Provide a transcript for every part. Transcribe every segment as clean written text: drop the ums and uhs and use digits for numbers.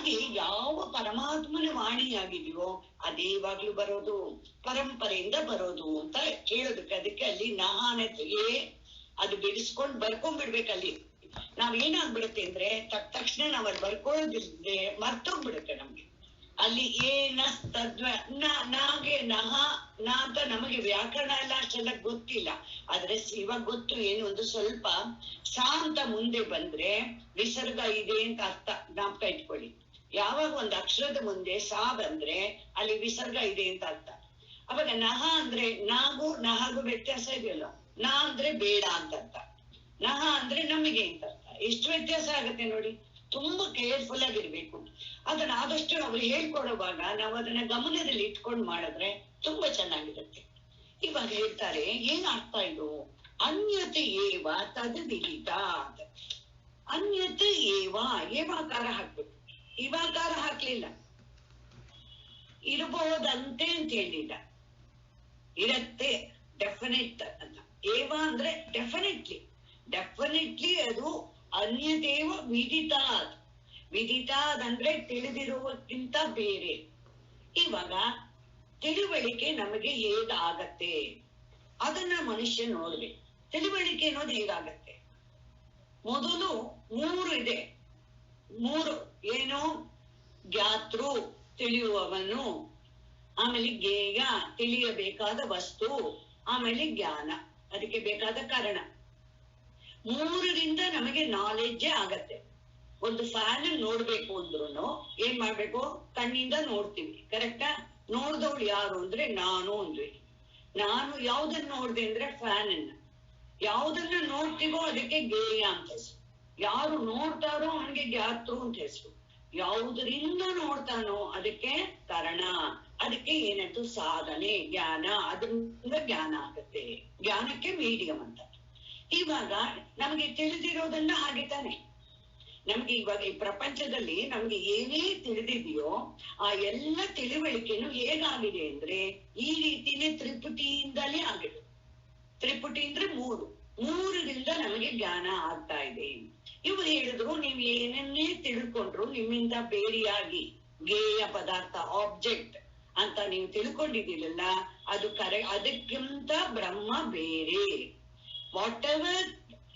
ಹಾಗೆ ಯಾವ ಪರಮಾತ್ಮನ ವಾಣಿಯಾಗಿದೆಯೋ ಅದೇ ಇವಾಗ್ಲೂ ಬರೋದು, ಪರಂಪರೆಯಿಂದ ಬರೋದು ಅಂತ ಹೇಳೋದಕ್ಕೆ. ಅದಕ್ಕೆ ಅಲ್ಲಿ ನಹಾನತೆಯೇ ಅದು ಬಿಡಿಸ್ಕೊಂಡ್ ಬರ್ಕೊಂಡ್ಬಿಡ್ಬೇಕಲ್ಲಿ. ನಾವೇನಾಗ್ಬಿಡುತ್ತೆ ಅಂದ್ರೆ ತಕ್ಷಣ ನಾವ್ ಅಲ್ಲಿ ಬರ್ಕೊಳ್ಳೋದಿಲ್ಲದೆ ಮರ್ತೋಗ್ಬಿಡುತ್ತೆ ನಮ್ಗೆ. ಅಲ್ಲಿ ಏನ ತದ್ವ ನಾಗೆ ನಹ ನ ಅಂತ ನಮಗೆ ವ್ಯಾಕರಣ ಎಲ್ಲ ಅಷ್ಟೆಲ್ಲ ಗೊತ್ತಿಲ್ಲ. ಆದ್ರೆ ಇವಾಗ ಗೊತ್ತು ಏನು ಒಂದು ಸ್ವಲ್ಪ ಸಾ ಅಂತ ಮುಂದೆ ಬಂದ್ರೆ ವಿಸರ್ಗ ಇದೆ ಅಂತ ಅರ್ಥ. ಜ್ಞಾಪಕ ಇಟ್ಕೊಳ್ಳಿ, ಯಾವಾಗ ಒಂದು ಅಕ್ಷರದ ಮುಂದೆ ಸಾ ಬಂದ್ರೆ ಅಲ್ಲಿ ವಿಸರ್ಗ ಇದೆ ಅಂತ ಅರ್ಥ. ಅವಾಗ ನಹ ಅಂದ್ರೆ ನಾಗೂ ನಹಗೂ ವ್ಯತ್ಯಾಸ ಇದೆಯಲ್ಲ. ನಾ ಅಂದ್ರೆ ಬೇಡ ಅಂತ ಅರ್ಥ, ನಹ ಅಂದ್ರೆ ನಮಗೆ ಅಂತ ಅರ್ಥ. ಎಷ್ಟು ವ್ಯತ್ಯಾಸ ಆಗತ್ತೆ ನೋಡಿ. ತುಂಬಾ ಕೇರ್ಫುಲ್ ಆಗಿರ್ಬೇಕು. ಅದನ್ನ ಆದಷ್ಟು ಅವ್ರು ಹೇಳ್ಕೊಡುವಾಗ ನಾವು ಅದನ್ನ ಗಮನದಲ್ಲಿ ಇಟ್ಕೊಂಡು ಮಾಡಿದ್ರೆ ತುಂಬಾ ಚೆನ್ನಾಗಿರುತ್ತೆ. ಇವಾಗ ಹೇಳ್ತಾರೆ ಏನ್ ಅರ್ಥ ಇದು? ಅನ್ಯತೆ ಏವ ತದ್ ವಿಹಿತ. ಅನ್ಯತೆ ಏವ, ಏವಾಕಾರ ಹಾಕ್ಬೇಕು, ಇವಾಕಾರ ಹಾಕ್ಲಿಲ್ಲ. ಇರಬಹುದಂತೆ ಅಂತ ಹೇಳಿಲ್ಲ, ಇರತ್ತೆ ಡೆಫಿನೆಟ್ ಅಂತ. ಏವ ಅಂದ್ರೆ ಡೆಫಿನೆಟ್ಲಿ, ಡೆಫಿನೆಟ್ಲಿ ಅದು ಅನ್ಯತೇವ ವಿದಿತಾದ್. ವಿದಿತಾದ್ ಅಂದ್ರೆ ತಿಳಿದಿರುವುದಕ್ಕಿಂತ ಬೇರೆ. ಇವಾಗ ತಿಳುವಳಿಕೆ ನಮಗೆ ಹೇಗಾಗತ್ತೆ ಅದನ್ನ ಮನುಷ್ಯ ನೋಡ್ಬೇಕು. ತಿಳುವಳಿಕೆ ಅನ್ನೋದು ಹೇಗಾಗತ್ತೆ? ಮೊದಲು 3 ಇದೆ. 3 ಏನು? ಜ್ಞಾತೃ ತಿಳಿಯುವವನು, ಆಮೇಲೆ ಜ್ಞೇಯ ತಿಳಿಯಬೇಕಾದ ವಸ್ತು, ಆಮೇಲೆ ಜ್ಞಾನ ಅದಕ್ಕೆ ಬೇಕಾದ ಕಾರಣ. 3ರಿಂದ ನಮಗೆ ನಾಲೆಡ್ಜೇ ಆಗತ್ತೆ. ಒಂದು ಫ್ಯಾನ್ ನೋಡ್ಬೇಕು ಅಂದ್ರೂ ಏನ್ ಮಾಡ್ಬೇಕು? ಕಣ್ಣಿಂದ ನೋಡ್ತೀವಿ, ಕರೆಕ್ಟಾ? ನೋಡ್ದವ್ಳು ಯಾರು ಅಂದ್ರೆ ನಾನು ಅಂದ್ವಿ. ನಾನು ಯಾವ್ದನ್ನ ನೋಡ್ದೆ ಅಂದ್ರೆ ಫ್ಯಾನ್ ಅನ್ನ. ಯಾವ್ದನ್ನ ನೋಡ್ತೀವೋ ಅದಕ್ಕೆ ಜ್ಞೇಯ ಅಂತ ಹೆಸರು. ಯಾರು ನೋಡ್ತಾರೋ ಅವನಿಗೆ ಜ್ಞಾತೃ ಅಂತ ಹೆಸರು. ಯಾವುದರಿಂದ ನೋಡ್ತಾನೋ ಅದಕ್ಕೆ ಕಾರಣ. ಅದಕ್ಕೆ ಏನಂತ ಸಾಧನೆ, ಜ್ಞಾನ. ಅದರಿಂದ ಜ್ಞಾನ ಆಗತ್ತೆ. ಜ್ಞಾನಕ್ಕೆ ಮೀಡಿಯಂ ಅಂತ. ಇವಾಗ ನಮ್ಗೆ ತಿಳಿದಿರೋದನ್ನ ಹಾಗೆ ತಾನೆ. ನಮ್ಗೆ ಇವಾಗ ಈ ಪ್ರಪಂಚದಲ್ಲಿ ನಮ್ಗೆ ಏನೇ ತಿಳಿದಿದೆಯೋ ಆ ಎಲ್ಲ ತಿಳುವಳಿಕೆನು ಹೇಗಾಗಿದೆ ಅಂದ್ರೆ ಈ ರೀತಿನೇ ತ್ರಿಪುಟಿಯಿಂದಲೇ ಆಗಿದೆ. ತ್ರಿಪುಟಿ ಅಂದ್ರೆ 3ರಿಂದ ನಮಗೆ ಜ್ಞಾನ ಆಗ್ತಾ ಇದೆ. ಇವ್ರು ಹೇಳಿದ್ರು ನೀವ್ ಏನನ್ನೇ ತಿಳ್ಕೊಂಡ್ರು ನಿಮ್ಮಿಂದ ಬೇರೆಯಾಗಿ ಜ್ಞೇಯ ಪದಾರ್ಥ, ಆಬ್ಜೆಕ್ಟ್ ಅಂತ ನೀವು ತಿಳ್ಕೊಂಡಿದ್ದೀರಲ್ಲ ಅದು ಅದಕ್ಕಿಂತ ಬ್ರಹ್ಮ ಬೇರೆ. ವಾಟ್ ಎವರ್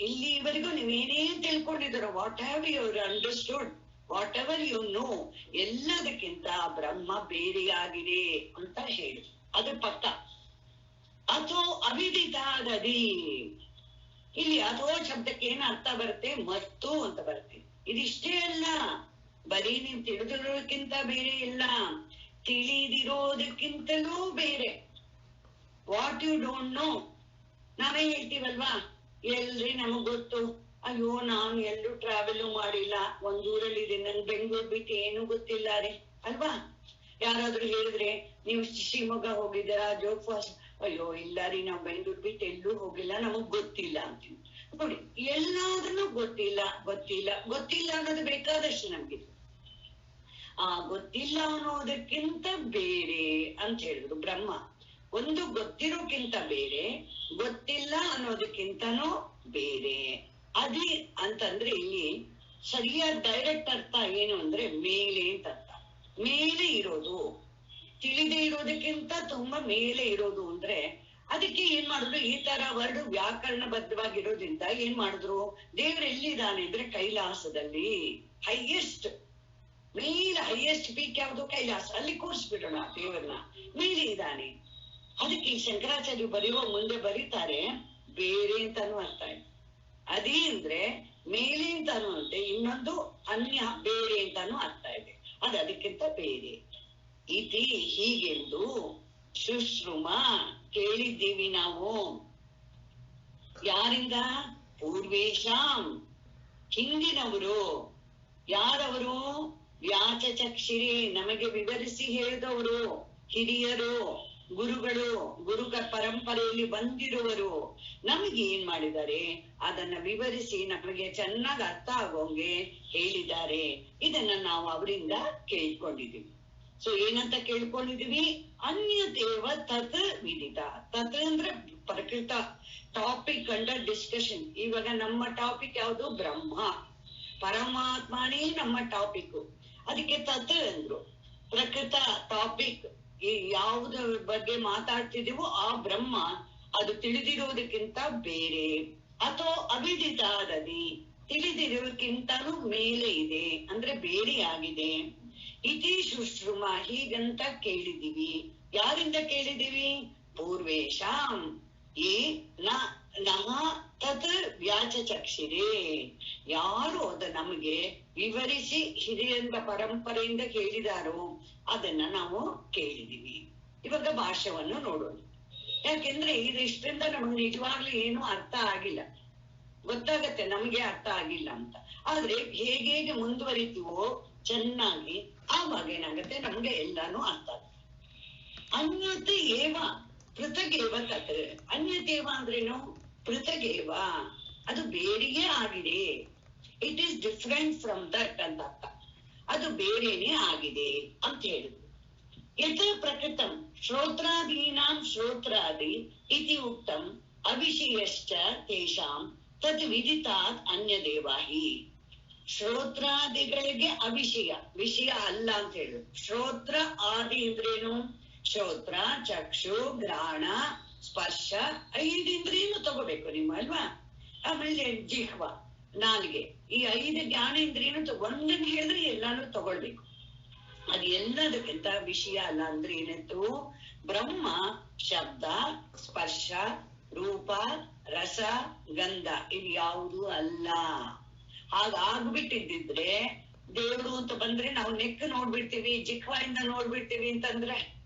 ಇಲ್ಲಿವರೆಗೂ ನೀವೇನೇ ತಿಳ್ಕೊಂಡಿದ್ದೀರೋ, what have you understood, whatever you know, ಎಲ್ಲದಕ್ಕಿಂತ ಬ್ರಹ್ಮ ಬೇರೆಯಾಗಿದೆ ಅಂತ ಹೇಳಿ ಅದು ಪಕ್ಕ. ಅಥೋ ಅವಿದಿತಾದದಿ. ಇಲ್ಲಿ ಅಥೋ ಶಬ್ದಕ್ಕೆ ಏನ್ ಅರ್ಥ ಬರುತ್ತೆ? ಮತ್ತು ಅಂತ ಬರುತ್ತೆ. ಇದಿಷ್ಟೇ ಅಲ್ಲ, ಬರೀ ನೀವು ತಿಳಿದಿರೋದಕ್ಕಿಂತ ಬೇರೆ ಇಲ್ಲ, ತಿಳಿದಿರೋದಕ್ಕಿಂತಲೂ ಬೇರೆ. What you don't know. ನಾವೇ ಹೇಳ್ತೀವಲ್ವಾ, ಎಲ್ರಿ ನಮಗ್ ಗೊತ್ತು, ಅಯ್ಯೋ ನಾನು ಎಲ್ಲೂ ಟ್ರಾವೆಲ್ ಮಾಡಿಲ್ಲ, ಒಂದೂರಲ್ಲಿ ಇದೆ, ನನ್ ಬೆಂಗಳೂರು ಬಿಟ್ಟು ಏನು ಗೊತ್ತಿಲ್ಲ ರೀ ಅಲ್ವಾ? ಯಾರಾದ್ರೂ ಹೇಳಿದ್ರೆ ನೀವು ಶಿವಮೊಗ್ಗ ಹೋಗಿದ್ದೀರಾ, ಜೋಗ್ ಫಾಲ್ಸ್, ಅಯ್ಯೋ ಇಲ್ಲ ರೀ ನಾವ್ ಬೆಂಗಳೂರು ಬಿಟ್ಟು ಎಲ್ಲೂ ಹೋಗಿಲ್ಲ, ನಮಗ್ ಗೊತ್ತಿಲ್ಲ ಅಂತೀವಿ. ನೋಡಿ, ಎಲ್ಲಾದ್ರೂ ಗೊತ್ತಿಲ್ಲ ಗೊತ್ತಿಲ್ಲ ಗೊತ್ತಿಲ್ಲ ಅನ್ನೋದು ಬೇಕಾದಷ್ಟು ನಮ್ಗೆ. ಆ ಗೊತ್ತಿಲ್ಲ ಅನ್ನೋದಕ್ಕಿಂತ ಬೇರೆ ಅಂತ ಹೇಳಿದ್ರು ಬ್ರಹ್ಮ. ಒಂದು ಗೊತ್ತಿರೋಕ್ಕಿಂತ ಬೇರೆ, ಗೊತ್ತಿಲ್ಲ ಅನ್ನೋದಕ್ಕಿಂತನೂ ಬೇರೆ. ಅದೇ ಅಂತಂದ್ರೆ ಇಲ್ಲಿ ಸರಿಯಾದ ಡೈರೆಕ್ಟ್ ಅರ್ಥ ಏನು ಅಂದ್ರೆ ಮೇಲೆ ಅಂತ ಅರ್ಥ. ಮೇಲೆ ಇರೋದು, ತಿಳಿದೇ ಇರೋದಕ್ಕಿಂತ ತುಂಬಾ ಮೇಲೆ ಇರೋದು ಅಂದ್ರೆ ಅದಕ್ಕೆ ಏನ್ ಮಾಡಿದ್ರು, ಈ ತರ ವರ್ಡ್ ವ್ಯಾಕರಣ ಬದ್ಧವಾಗಿರೋದ್ರಿಂದ ಏನ್ ಮಾಡಿದ್ರು, ದೇವ್ರ ಎಲ್ಲಿದ್ದಾನೆ ಅಂದ್ರೆ ಕೈಲಾಸದಲ್ಲಿ. ಹೈಯೆಸ್ಟ್ ಮೇಲೆ ಹೈಯೆಸ್ಟ್ ಪೀಕ್ ಯಾವುದು? ಕೈಲಾಸ. ಅಲ್ಲಿ ಕೂರಿಸ್ಬಿಡೋಣ ದೇವರನ್ನ, ಮೇಲೆ ಇದ್ದಾನೆ. ಅದಕ್ಕೆ ಈ ಶಂಕರಾಚಾರ್ಯ ಬರೆಯುವ ಮುಂದೆ ಬರೀತಾರೆ ಬೇರೆ ಅಂತಾನು ಅರ್ಥ ಇದೆ. ಅದೇ ಅಂದ್ರೆ ಮೇಲೆ ಅಂತಾನು ಅಂತೆ, ಇನ್ನೊಂದು ಅನ್ಯ ಬೇರೆ ಅಂತಾನು ಅರ್ಥ ಇದೆ. ಅದಕ್ಕಿಂತ ಬೇರೆ. ಇತಿ ಹೀಗೆಂದು ಶುಶ್ರುಮ ಕೇಳಿದ್ದೀವಿ ನಾವು. ಯಾರಿಂದ? ಪೂರ್ವೇಶಾಂ, ಹಿಂದಿನವರು. ಯಾರವರು? ವ್ಯಾಚಚಕ್ಷಿರೆ, ನಮಗೆ ವಿವರಿಸಿ ಹೇಳಿದವರು, ಹಿರಿಯರು, ಗುರುಗಳು, ಪರಂಪರೆಯಲ್ಲಿ ಬಂದಿರುವರು ನಮಗೆ ಏನ್ ಮಾಡಿದ್ದಾರೆ, ಅದನ್ನ ವಿವರಿಸಿ ನಮಗೆ ಚೆನ್ನಾಗಿ ಅರ್ಥ ಆಗೋಂಗೆ ಹೇಳಿದ್ದಾರೆ. ಇದನ್ನ ನಾವು ಅವರಿಂದ ಕೇಳ್ಕೊಂಡಿದೀವಿ. ಸೊ ಏನಂತ ಕೇಳ್ಕೊಂಡಿದೀವಿ? ಅನ್ಯದೇವ ತತ್ ವಿದಿತ. ತತ್ ಅಂದ್ರೆ ಪ್ರಕೃತ, ಟಾಪಿಕ್ ಅಂಡರ್ ಡಿಸ್ಕಷನ್. ಇವಾಗ ನಮ್ಮ ಟಾಪಿಕ್ ಯಾವುದು? ಬ್ರಹ್ಮ, ಪರಮಾತ್ಮನೇ ನಮ್ಮ ಟಾಪಿಕ್. ಅದಕ್ಕೆ ತತ್ ಅಂದ್ರು. ಪ್ರಕೃತ ಟಾಪಿಕ್, ಈ ಯಾವುದ ಬಗ್ಗೆ ಮಾತಾಡ್ತಿದೀವೋ ಆ ಬ್ರಹ್ಮ ಅದು ತಿಳಿದಿರೋದಕ್ಕಿಂತ ಬೇರೆ, ಅಥವಾ ಅವಿದಿತಾದದಿ ತಿಳಿದಿರೋದಕ್ಕಿಂತಲೂ ಮೇಲೆ ಇದೆ, ಅಂದ್ರೆ ಬೇರೆ ಆಗಿದೆ. ಇತಿ ಶುಶ್ರುಮ ಹೀಗಂತ ಕೇಳಿದೀವಿ. ಯಾರಿಂದ ಕೇಳಿದೀವಿ? ಪೂರ್ವೇಶಾಂ ಏ ನಹ ತತ್ ವ್ಯಾಚಚಕ್ಷಿರೇ, ಯಾರು ಅದ ನಮಗೆ ವಿವರಿಸಿ ಹಿರಿಯರ ಪರಂಪರೆಯಿಂದ ಕೇಳಿದಾರೋ ಅದನ್ನ ನಾವು ಕೇಳಿದೀವಿ. ಇವಾಗ ಭಾಷ್ಯವನ್ನು ನೋಡೋಣ. ಯಾಕೆಂದ್ರೆ ಇದಿಷ್ಟರಿಂದ ನಮಗೆ ನಿಜವಾಗ್ಲೂ ಏನು ಅರ್ಥ ಆಗಿಲ್ಲ. ಗೊತ್ತಾಗತ್ತೆ ನಮ್ಗೆ ಅರ್ಥ ಆಗಿಲ್ಲ ಅಂತ, ಆದ್ರೆ ಹೇಗೆ ಮುಂದುವರಿತೀವೋ ಚೆನ್ನಾಗಿ ಆವಾಗ ಏನಾಗತ್ತೆ ನಮ್ಗೆ ಎಲ್ಲಾನು ಅರ್ಥ ಆಗುತ್ತೆ. ಅನ್ಯತೆ ಏವ ಪೃಥಗೇವ ತತ್. ಅನ್ಯತೇವ ಅಂದ್ರೇನು? ಪೃಥಗೇವ, ಅದು ಬೇರೆಯೇ ಆಗಿದೆ. It is different from that ಅಂತ ಅರ್ಥ. ಅದು ಬೇರೆನೇ ಆಗಿದೆ ಅಂತ ಹೇಳಿದ್ರು. ಯಥ ಪ್ರಕೃತಂ ಶ್ರೋತ್ರಾದೀನಾಂ ಶ್ರೋತ್ರಾದಿ ಇತಿ ಉಕ್ತಂ ಅವಿಷಯಶ್ಚ ತೇಷಾಂ ತದ್ ವಿದಿತಾತ್ ಅನ್ಯದೇವಾಹಿ. ಶ್ರೋತ್ರಾದಿಗಳಿಗೆ ಅವಿಷಯ, ವಿಷಯ ಅಲ್ಲ ಅಂತ ಹೇಳಿದ್ರು. ಶ್ರೋತ್ರ ಆದಿ ಅಂದ್ರೇನು? ಶ್ರೋತ್ರ, ಚಕ್ಷು, ಘ್ರಾಣ, ಸ್ಪರ್ಶ, 5 ಇಂದ್ರಿಯನು ತಗೋಬೇಕು ನಿಮ್ಮ ಅಲ್ವಾ. ಆಮೇಲೆ ಜಿಹ್ವ, ನಾಲಿಗೆ, ಈ 5 ಜ್ಞಾನೇಂದ್ರಿಯನು ಒಂದನ್ನು ಹೇಳಿದ್ರೆ ಎಲ್ಲಾನು ತಗೊಳ್ಬೇಕು. ಅದು ಎಲ್ಲದಕ್ಕಿಂತ ವಿಷಯ ಅಲ್ಲ. ಅಂದ್ರೆ ಏನಾಯ್ತು? ಬ್ರಹ್ಮ ಶಬ್ದ, ಸ್ಪರ್ಶ, ರೂಪ, ರಸ, ಗಂಧ ಇದು ಯಾವುದು ಅಲ್ಲ. ಹಾಗಾಗ್ಬಿಟ್ಟಿದ್ರೆ ದೇವ್ರು ಅಂತ ಬಂದ್ರೆ ನಾವು ನೆಕ್ ನೋಡ್ಬಿಡ್ತೀವಿ, ಜಿಹ್ವೆಯಿಂದ ನೋಡ್ಬಿಡ್ತೀವಿ ಅಂತಂದ್ರೆ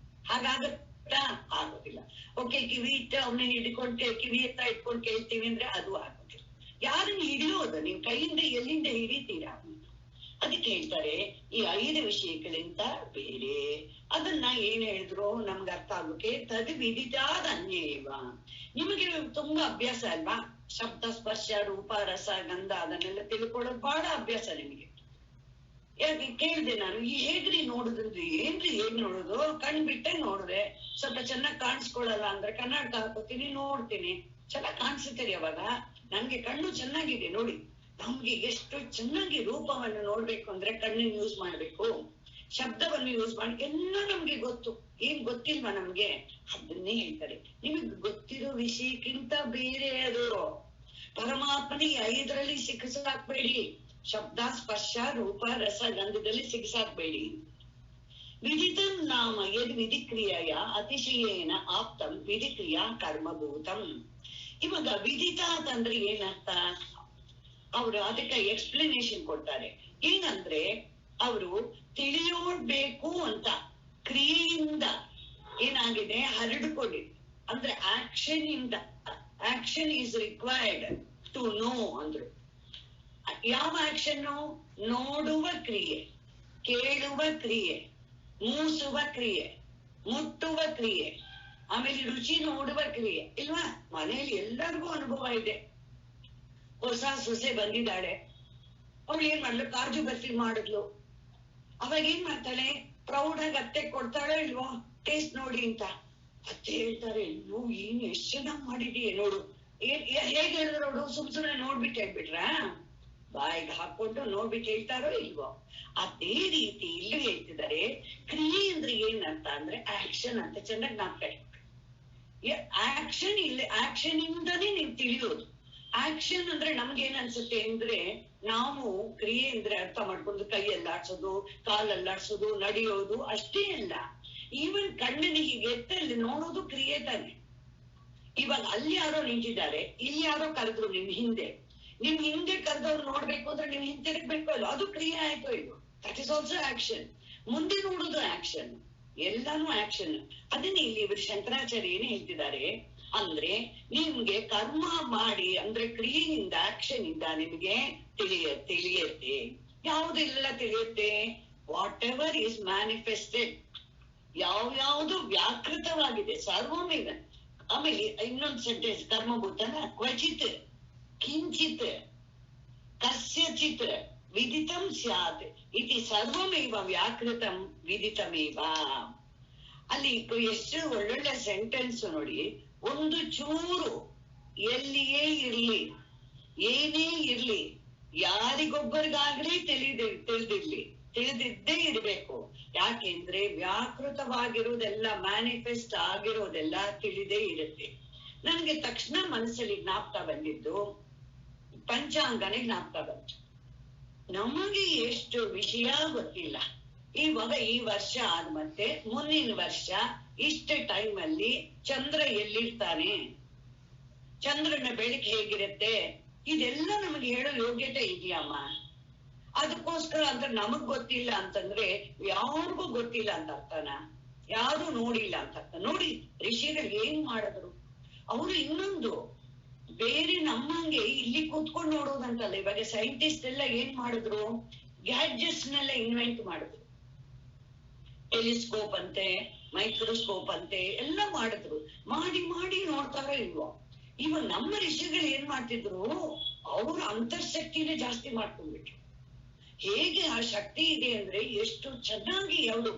ಹಾಗಾಗತ್ತಾ? ಆಗೋದಿಲ್ಲ. ಓಕೆ, ಕಿವಿ ಇಟ್ಟು ಅವನ್ನ ಹಿಡ್ಕೊಂಡು ಕಿವಿ ಹತ್ರ ಇಟ್ಕೊಂಡು ಕೇಳ್ತೀವಿ ಅಂದ್ರೆ ಅದು ಆಗೋದಿಲ್ಲ. ಯಾರನ್ನ ಹಿಡಿಯೋದು? ನೀವು ಕೈಯಿಂದ ಎಲ್ಲಿಂದ ಹಿಡಿತೀರಾ? ಅದಕ್ಕೆ ಹೇಳ್ತಾರೆ ಈ 5 ವಿಷಯಗಳಿಂದ ಬೇರೆ. ಅದನ್ನ ಏನ್ ಹೇಳಿದ್ರು ನಮ್ಗೆ ಅರ್ಥ ಆಗೋಕೆ, ತದ್ ವಿದಿತಾದ ಅನ್ಯೇವ. ನಿಮಗೆ ತುಂಬಾ ಅಭ್ಯಾಸ ಅಲ್ವಾ, ಶಬ್ದ, ಸ್ಪರ್ಶ, ರೂಪ, ರಸ, ಗಂಧ ಅದನ್ನೆಲ್ಲ ತಿಳ್ಕೊಳ್ಳೋದು ಬಹಳ ಅಭ್ಯಾಸ ನಿಮಗೆ. ಯಾಕೆ ಕೇಳ್ದೆ ನಾನು, ಹೇಗ್ರಿ ನೋಡುದ್ರಿ? ಏನ್ರಿ ಹೇಗ್ ನೋಡುದು? ಕಣ್ ಬಿಟ್ಟೆ ನೋಡ್ದೆ, ಸ್ವಲ್ಪ ಚೆನ್ನಾಗ್ ಕಾಣಿಸ್ಕೊಳಲ್ಲ ಅಂದ್ರೆ ಕನ್ನಡಕ ಹಾಕೋತೀನಿ, ನೋಡ್ತೀನಿ, ಚೆನ್ನಾಗ್ ಕಾಣಿಸುತ್ತೀರಿ. ಅವಾಗ ನನ್ಗೆ ಕಣ್ಣು ಚೆನ್ನಾಗಿದೆ ನೋಡಿ. ನಮ್ಗೆ ಎಷ್ಟು ಚೆನ್ನಾಗಿ ರೂಪವನ್ನು ನೋಡ್ಬೇಕು ಅಂದ್ರೆ ಕಣ್ಣನ್ನು ಯೂಸ್ ಮಾಡ್ಬೇಕು, ಶಬ್ದವನ್ನು ಯೂಸ್ ಮಾಡಿ, ಎಲ್ಲ ನಮ್ಗೆ ಗೊತ್ತು. ಏನ್ ಗೊತ್ತಿಲ್ವಾ ನಮ್ಗೆ? ಅದನ್ನೇ ಹೇಳ್ತಾರೆ. ನಿಮಗ್ ಗೊತ್ತಿರೋ ವಿಷಯಕ್ಕಿಂತ ಬೇರೆ ಅದು. ಪರಮಾತ್ಮನಿಗೆ 5ರಲ್ಲಿ ಸಿಕ್ಕಿಸಾಕ್ಬೇಡಿ. ಶಬ್ದ, ಸ್ಪರ್ಶ, ರೂಪ, ರಸ, ಗಂಧದಲ್ಲಿ ಸಿಕ್ಕಿಸಾಕ್ಬೇಡಿ. ವಿದಿತಂ ನಾಮ ಯದ್ ವಿಧಿಕ್ರಿಯೆಯ ಅತಿಶಯೇನ ಆಪ್ತಂ ವಿಧಿಕ್ರಿಯಾ ಕರ್ಮಭೂತಂ. ಇವಾಗ ವಿದಿತ ಅಂತಂದ್ರೆ ಏನರ್ಥ? ಅವರು ಅದಕ್ಕೆ ಎಕ್ಸ್ಪ್ಲನೇಷನ್ ಕೊಡ್ತಾರೆ. ಏನಂದ್ರೆ ಅವರು ತಿಳಿಯೋಡ್ಬೇಕು ಅಂತ ಕ್ರಿಯೆಯಿಂದ ಏನಾಗಿದೆ ಹರಡ್ಕೊಳ್ಳಿ. ಅಂದ್ರೆ ಆಕ್ಷನ್ ಇಂದ, action is required to know ಅಂದ್ರು. ಯಾವ ಆಕ್ಷನ್? ನೋಡುವ ಕ್ರಿಯೆ, ಕೇಳುವ ಕ್ರಿಯೆ, ಮೂಸುವ ಕ್ರಿಯೆ, ಮುಟ್ಟುವ ಕ್ರಿಯೆ, ಆಮೇಲೆ ರುಚಿ ನೋಡುವ ಕ್ರಿಯೆ. ಇಲ್ವಾ? ಮನೆಯಲ್ಲಿ ಎಲ್ಲರಿಗೂ ಅನುಭವ ಇದೆ. ಹೊಸ ಸೊಸೆ ಬಂದಿದ್ದಾಳೆ, ಅವಳು ಏನ್ ಮಾಡ್ಲು? ಕಾಜು ಬರ್ಫಿ ಮಾಡಿದ್ಲು. ಅವಾಗ ಏನ್ ಮಾಡ್ತಾಳೆ? ಪ್ರೌಡ್ ಆಗಿ ಅತ್ತೆ ಕೊಡ್ತಾಳೋ ಇಲ್ವೋ? ಟೇಸ್ಟ್ ನೋಡಿ ಅಂತ. ಅತ್ತೆ ಹೇಳ್ತಾರೆ, ನೀವು ಏನ್ ಎಷ್ಟ್ ಚೆನ್ನಾಗ್ ಮಾಡಿದೀಯ ನೋಡು. ಹೇಗೆ ಹೇಳಿದ್ರು ನೋಡು? ಸುಮ್ನೆ ನೋಡ್ಬಿಟ್ಟು ಹೇಳ್ಬಿಟ್ರ? ಬಾಯಿಗೆ ಹಾಕೊಂಡು ನೋಡ್ಬಿಟ್ಟು ಹೇಳ್ತಾರೋ ಇಲ್ವೋ? ಅದೇ ರೀತಿ ಇಲ್ಲಿ ಹೇಳ್ತಿದ್ದಾರೆ. ಕ್ರಿಯೆ ಅಂದ್ರೆ ಏನಂತ ಅಂದ್ರೆ ಆಕ್ಷನ್ ಅಂತ. ಚೆನ್ನಾಗಿ ನಾಲ್ಕು ಆಕ್ಷನ್ ಇಲ್ಲ, ಆಕ್ಷನ್ ಇಂದಾನೇ ನೀವು ತಿಳಿಯೋದು. ಆಕ್ಷನ್ ಅಂದ್ರೆ ನಮ್ಗೆ ಏನ್ ಅನ್ಸುತ್ತೆ ಅಂದ್ರೆ, ನಾವು ಕ್ರಿಯೆ ಅಂದ್ರೆ ಅರ್ಥ ಮಾಡ್ಕೊಂಡು ಕೈ ಅಲ್ಲಾಡ್ಸೋದು, ಕಾಲ್ ಅಲ್ಲಾಡ್ಸೋದು, ನಡೆಯೋದು ಅಷ್ಟೇ ಅಲ್ಲ. ಈವನ್ ಕಣ್ಣಿನ ಹೀಗೆ ಎತ್ತಲ್ಲಿ ನೋಡೋದು ಕ್ರಿಯೆ ತಾನೆ. ಇವಾಗ ಅಲ್ಲಿ ಯಾರೋ ನಿಂತಿದ್ದಾರೆ, ಇಲ್ಲಿ ಯಾರೋ ಕರೆದ್ರು ನಿಮ್ ಹಿಂದೆ ಕರೆದವ್ರು ನೋಡ್ಬೇಕು ಅಂದ್ರೆ ನೀವು ಹಿಂತಿರುಗ್ಬೇಕು ಅಲ್ಲ, ಅದು ಕ್ರಿಯೆ ಆಯ್ತು. ಇದು ದಟ್ ಇಸ್ ಆಲ್ಸೋ ಆಕ್ಷನ್. ಮುಂದೆ ನೋಡೋದು ಆಕ್ಷನ್, ಎಲ್ಲಾನು ಆಕ್ಷನ್. ಅದನ್ನೇ ಇಲ್ಲಿ ಇವರು ಶಂಕರಾಚಾರ್ಯ ಏನ್ ಹೇಳ್ತಿದ್ದಾರೆ ಅಂದ್ರೆ, ನಿಮ್ಗೆ ಕರ್ಮ ಮಾಡಿ ಅಂದ್ರೆ ಕ್ರಿಯೆಯಿಂದ, ಆಕ್ಷನ್ ಇಂದ ನಿಮ್ಗೆ ತಿಳಿಯುತ್ತೆ. ಯಾವುದೆಲ್ಲ ತಿಳಿಯುತ್ತೆ? ವಾಟ್ ಎವರ್ ಈಸ್ ಮ್ಯಾನಿಫೆಸ್ಟೆಡ್, ಯಾವ್ಯಾವುದು ವ್ಯಾಕೃತವಾಗಿದೆ ಸರ್ವಮೇವ. ಆಮೇಲೆ ಇನ್ನೊಂದು ಸೆಂಟೆನ್ಸ್ ಕರ್ಮಭೂತನ ಕ್ವಚಿತ್ ಕಿಂಚಿತ್ ಕಸ್ಯಚಿತ್ ವಿದಿತಂ ಸ್ಯಾತ್ ಇತಿ ಸರ್ವಮೇವ ವ್ಯಾಕೃತಂ ವಿದಿತಮೇವ. ಅಲ್ಲಿ ಎಷ್ಟು ಒಳ್ಳೊಳ್ಳೆ ಸೆಂಟೆನ್ಸ್ ನೋಡಿ. ಒಂದು ಚೂರು ಎಲ್ಲಿಯೇ ಇರ್ಲಿ, ಏನೇ ಇರ್ಲಿ, ಯಾರಿಗೊಬ್ಬರಿಗಾಗ್ಲಿ ತಿಳಿದಿರ್ಲಿ, ತಿಳಿದಿದ್ದೇ ಇರ್ಬೇಕು. ಯಾಕೆಂದ್ರೆ ವ್ಯಾಕೃತವಾಗಿರೋದೆಲ್ಲ, ಮ್ಯಾನಿಫೆಸ್ಟ್ ಆಗಿರೋದೆಲ್ಲ ತಿಳಿದೇ ಇರುತ್ತೆ. ನನ್ಗೆ ತಕ್ಷಣ ಮನಸ್ಸಲ್ಲಿ ಜ್ಞಾಪಕ ಬಂದಿದ್ದು ಪಂಚಾಂಗನೇ ಜ್ಞಾಪಕ ಬಂತು. ನಮಗೆ ಎಷ್ಟು ವಿಷಯ ಗೊತ್ತಿಲ್ಲ. ಇವಾಗ ಈ ವರ್ಷ ಆದ ಮತ್ತೆ ಮುಂದಿನ ವರ್ಷ ಇಷ್ಟ ಟೈಮ್ ಅಲ್ಲಿ ಚಂದ್ರ ಎಲ್ಲಿರ್ತಾನೆ, ಚಂದ್ರನ ಬೆಳಕು ಹೇಗಿರುತ್ತೆ, ಇದೆಲ್ಲ ನಮಗೆ ಹೇಳೋ ಯೋಗ್ಯತೆ ಇದೆಯಮ್ಮ? ಅದಕ್ಕೋಸ್ಕರ ಅಂತ ನಮಗ್ ಗೊತ್ತಿಲ್ಲ ಅಂತಂದ್ರೆ ಯಾರಿಗೂ ಗೊತ್ತಿಲ್ಲ ಅಂತ ಅರ್ಥನ? ಯಾರು ನೋಡಿಲ್ಲ ಅಂತ ಅರ್ಥ. ನೋಡಿ ಋಷಿಗಳು ಏನ್ ಮಾಡಿದ್ರು. ಅವರು ಇನ್ನೊಂದು ಬೇರೆ ನಮ್ಮಂಗೆ ಇಲ್ಲಿ ಕೂತ್ಕೊಂಡು ನೋಡೋದಂತಲ್ಲ. ಇವಾಗ ಸೈಂಟಿಸ್ಟ್ ಎಲ್ಲ ಏನ್ ಮಾಡಿದ್ರು, ಗ್ಯಾಡ್ಜೆಟ್ಸ್ ನೆಲ್ಲ ಇನ್ವೆಂಟ್ ಮಾಡಿದ್ರು. ಟೆಲಿಸ್ಕೋಪ್ ಅಂತೆ, ಮೈಕ್ರೋಸ್ಕೋಪ್ ಅಂತೆ ಎಲ್ಲ ಮಾಡಿದ್ರು. ಮಾಡಿ ಮಾಡಿ ನೋಡ್ತಾರೋ ಇಲ್ವೋ. ಇವಾಗ ನಮ್ಮ ಋಷಿಗಳು ಏನ್ ಮಾಡ್ತಿದ್ರು, ಅವ್ರ ಅಂತರ್ಶಕ್ತಿನೇ ಜಾಸ್ತಿ ಮಾಡ್ಕೊಂಡ್ಬಿಟ್ರು. ಹೇಗೆ ಆ ಶಕ್ತಿ ಇದೆ ಅಂದ್ರೆ ಎಷ್ಟು ಚೆನ್ನಾಗಿ ಯಾವ್ದು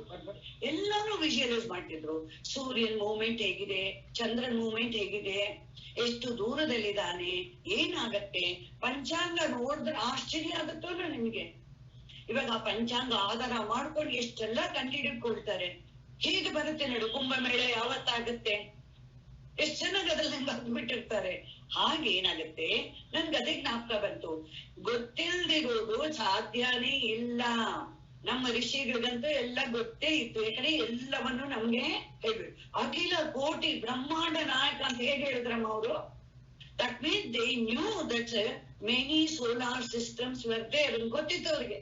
ಎಲ್ಲಾನು ವಿಜುವಲೈಸ್ ಮಾಡ್ತಿದ್ರು. ಸೂರ್ಯನ್ ಮೂವ್ಮೆಂಟ್ ಹೇಗಿದೆ, ಚಂದ್ರನ್ ಮೂವ್ಮೆಂಟ್ ಹೇಗಿದೆ, ಎಷ್ಟು ದೂರದಲ್ಲಿದ್ದಾನೆ, ಏನಾಗತ್ತೆ. ಪಂಚಾಂಗ ನೋಡಿದ್ರೆ ಆಶ್ಚರ್ಯ ಆಗತ್ತೋಲ್ಲ ನಿಮ್ಗೆ. ಇವಾಗ ಆ ಪಂಚಾಂಗ ಆಧಾರ ಮಾಡ್ಕೊಂಡು ಎಷ್ಟೆಲ್ಲ ಕಂಡುಹಿಡಿದುಕೊಳ್ತಾರೆ. ಹೇಗೆ ಬರುತ್ತೆ ನೋಡು, ಕುಂಭಮೇಳ ಯಾವತ್ತಾಗತ್ತೆ, ಎಷ್ಟ್ ಚೆನ್ನಾಗಿ ಅದ್ರಲ್ಲಿ ಬರ್ದ್ಬಿಟ್ಟಿರ್ತಾರೆ. ಹಾಗೆ ಏನಾಗತ್ತೆ, ನನ್ಗೆ ಅದೇ ಜ್ಞಾಪಕ ಬಂತು. ಗೊತ್ತಿಲ್ದಿರೋದು ಸಾಧ್ಯನೇ ಇಲ್ಲ. ನಮ್ಮ ಋಷಿಗಳಿಗಂತೂ ಎಲ್ಲ ಗೊತ್ತೇ ಇತ್ತು. ಯಾಕಂದ್ರೆ ಎಲ್ಲವನ್ನು ನಮ್ಗೆ ಹೇಳ್ಬಿಟ್ಟು ಅಖಿಲ ಕೋಟಿ ಬ್ರಹ್ಮಾಂಡ ನಾಯಕ ಅಂತ ಹೇಗೆ ಹೇಳಿದ್ರಮ್ಮ ಅವರು. That means they knew that many solar systems were there. ಗೊತ್ತಿತ್ತು ಅವ್ರಿಗೆ.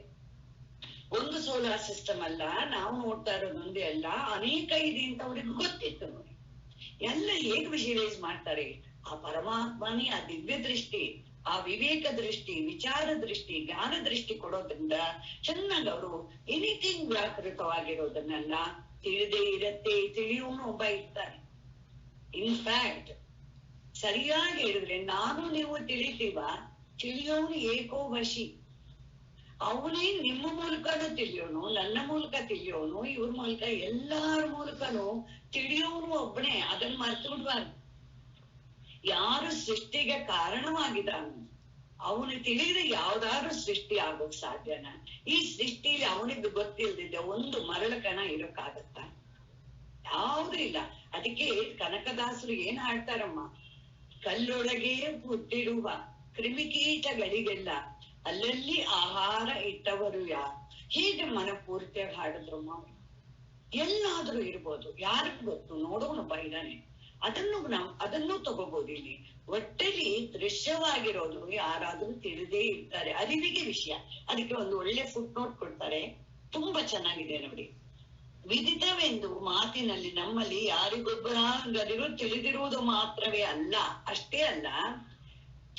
ಒಂದು ಸೋಲಾರ್ ಸಿಸ್ಟಮ್ ಅಲ್ಲ, ನಾವು ನೋಡ್ತಾ ಇರೋದು ಒಂದೇ ಅಲ್ಲ, ಅನೇಕ ಇದೆ ಅಂತ ಅವ್ರಿಗೆ ಗೊತ್ತಿತ್ತು. ನೋಡಿ ಎಲ್ಲ ಹೇಗೆ ವಿಜುವಲೈಸ್ ಮಾಡ್ತಾರೆ. ಆ ಪರಮಾತ್ಮನೇ ಆ ದಿವ್ಯ ದೃಷ್ಟಿ, ಆ ವಿವೇಕ ದೃಷ್ಟಿ, ವಿಚಾರ ದೃಷ್ಟಿ, ಜ್ಞಾನ ದೃಷ್ಟಿ ಕೊಡೋದ್ರಿಂದ ಚೆನ್ನಾಗಿ ಅವರು ಎನಿಥಿಂಗ್ ವ್ಯಾಕೃತವಾಗಿರೋದನ್ನೆಲ್ಲ ತಿಳಿದೇ ಇರತ್ತೆ. ತಿಳಿಯೋನು ಒಬ್ಬ ಇರ್ತಾನೆ. ಇನ್ಫ್ಯಾಕ್ಟ್ ಸರಿಯಾಗಿ ಹೇಳಿದ್ರೆ ನಾನು ನೀವು ತಿಳಿತೀವ, ತಿಳಿಯೋನು ಏಕೋ ವಶಿ. ಅವನೇ ನಿಮ್ಮ ಮೂಲಕನೂ ತಿಳಿಯೋನು, ನನ್ನ ಮೂಲಕ ತಿಳಿಯೋನು, ಇವ್ರ ಮೂಲಕ ಎಲ್ಲಾರ ಮೂಲಕನೂ ತಿಳಿಯೋನು ಒಬ್ಬನೇ. ಅದನ್ನ ಮರ್ತು ಬಿಡ್ಬಾರ್ದು. ಯಾರು ಸೃಷ್ಟಿಗೆ ಕಾರಣವಾಗಿದ್ದಾನು ಅವನು ತಿಳಿದ್ರೆ ಯಾವ್ದಾದ್ರು ಸೃಷ್ಟಿ ಆಗೋಕ್ ಸಾಧ್ಯನ? ಈ ಸೃಷ್ಟಿಲಿ ಅವನಿಗೆ ಗೊತ್ತಿಲ್ದಿದ್ದೆ ಒಂದು ಮರಳಕಣ ಇರೋಕ್ಕಾಗತ್ತ? ಯಾವ್ದು ಇಲ್ಲ. ಅದಕ್ಕೆ ಕನಕದಾಸರು ಏನ್ ಹಾಡ್ತಾರಮ್ಮ, ಕಲ್ಲೊಳಗೆ ಹುಟ್ಟಿರುವ ಕ್ರಿಮಿಕೀಟಗಳಿಗೆಲ್ಲ ಅಲ್ಲಲ್ಲಿ ಆಹಾರ ಇಟ್ಟವರು ಯಾರು. ಹೀಗೆ ಮನಪೂರ್ತಿಯಾಗಿ ಹಾಡಿದ್ರಮ್ಮ. ಎಲ್ಲಾದ್ರೂ ಇರ್ಬೋದು, ಯಾರಿಗೂ ಗೊತ್ತು, ನೋಡೋನೊಬ್ಬ ಇದ್ದಾನೆ. ಅದನ್ನು ತಗೋಬಹುದು. ಇಲ್ಲಿ ಒಟ್ಟಲ್ಲಿ ದೃಶ್ಯವಾಗಿರೋದು ಯಾರಾದ್ರೂ ತಿಳಿದೇ ಇರ್ತಾರೆ. ಅರಿವಿಗೆ ವಿಷಯ. ಅದಕ್ಕೆ ಒಂದು ಒಳ್ಳೆ ಫುಟ್ ನೋಟ್ ಕೊಡ್ತಾರೆ, ತುಂಬಾ ಚೆನ್ನಾಗಿದೆ ನೋಡಿ. ವಿದಿತವೆಂದು ಮಾತಿನಲ್ಲಿ ನಮ್ಮಲ್ಲಿ ಯಾರಿಗೊಬ್ಬರಾಗದಿರೋ ತಿಳಿದಿರುವುದು ಮಾತ್ರವೇ ಅಲ್ಲ, ಅಷ್ಟೇ ಅಲ್ಲ,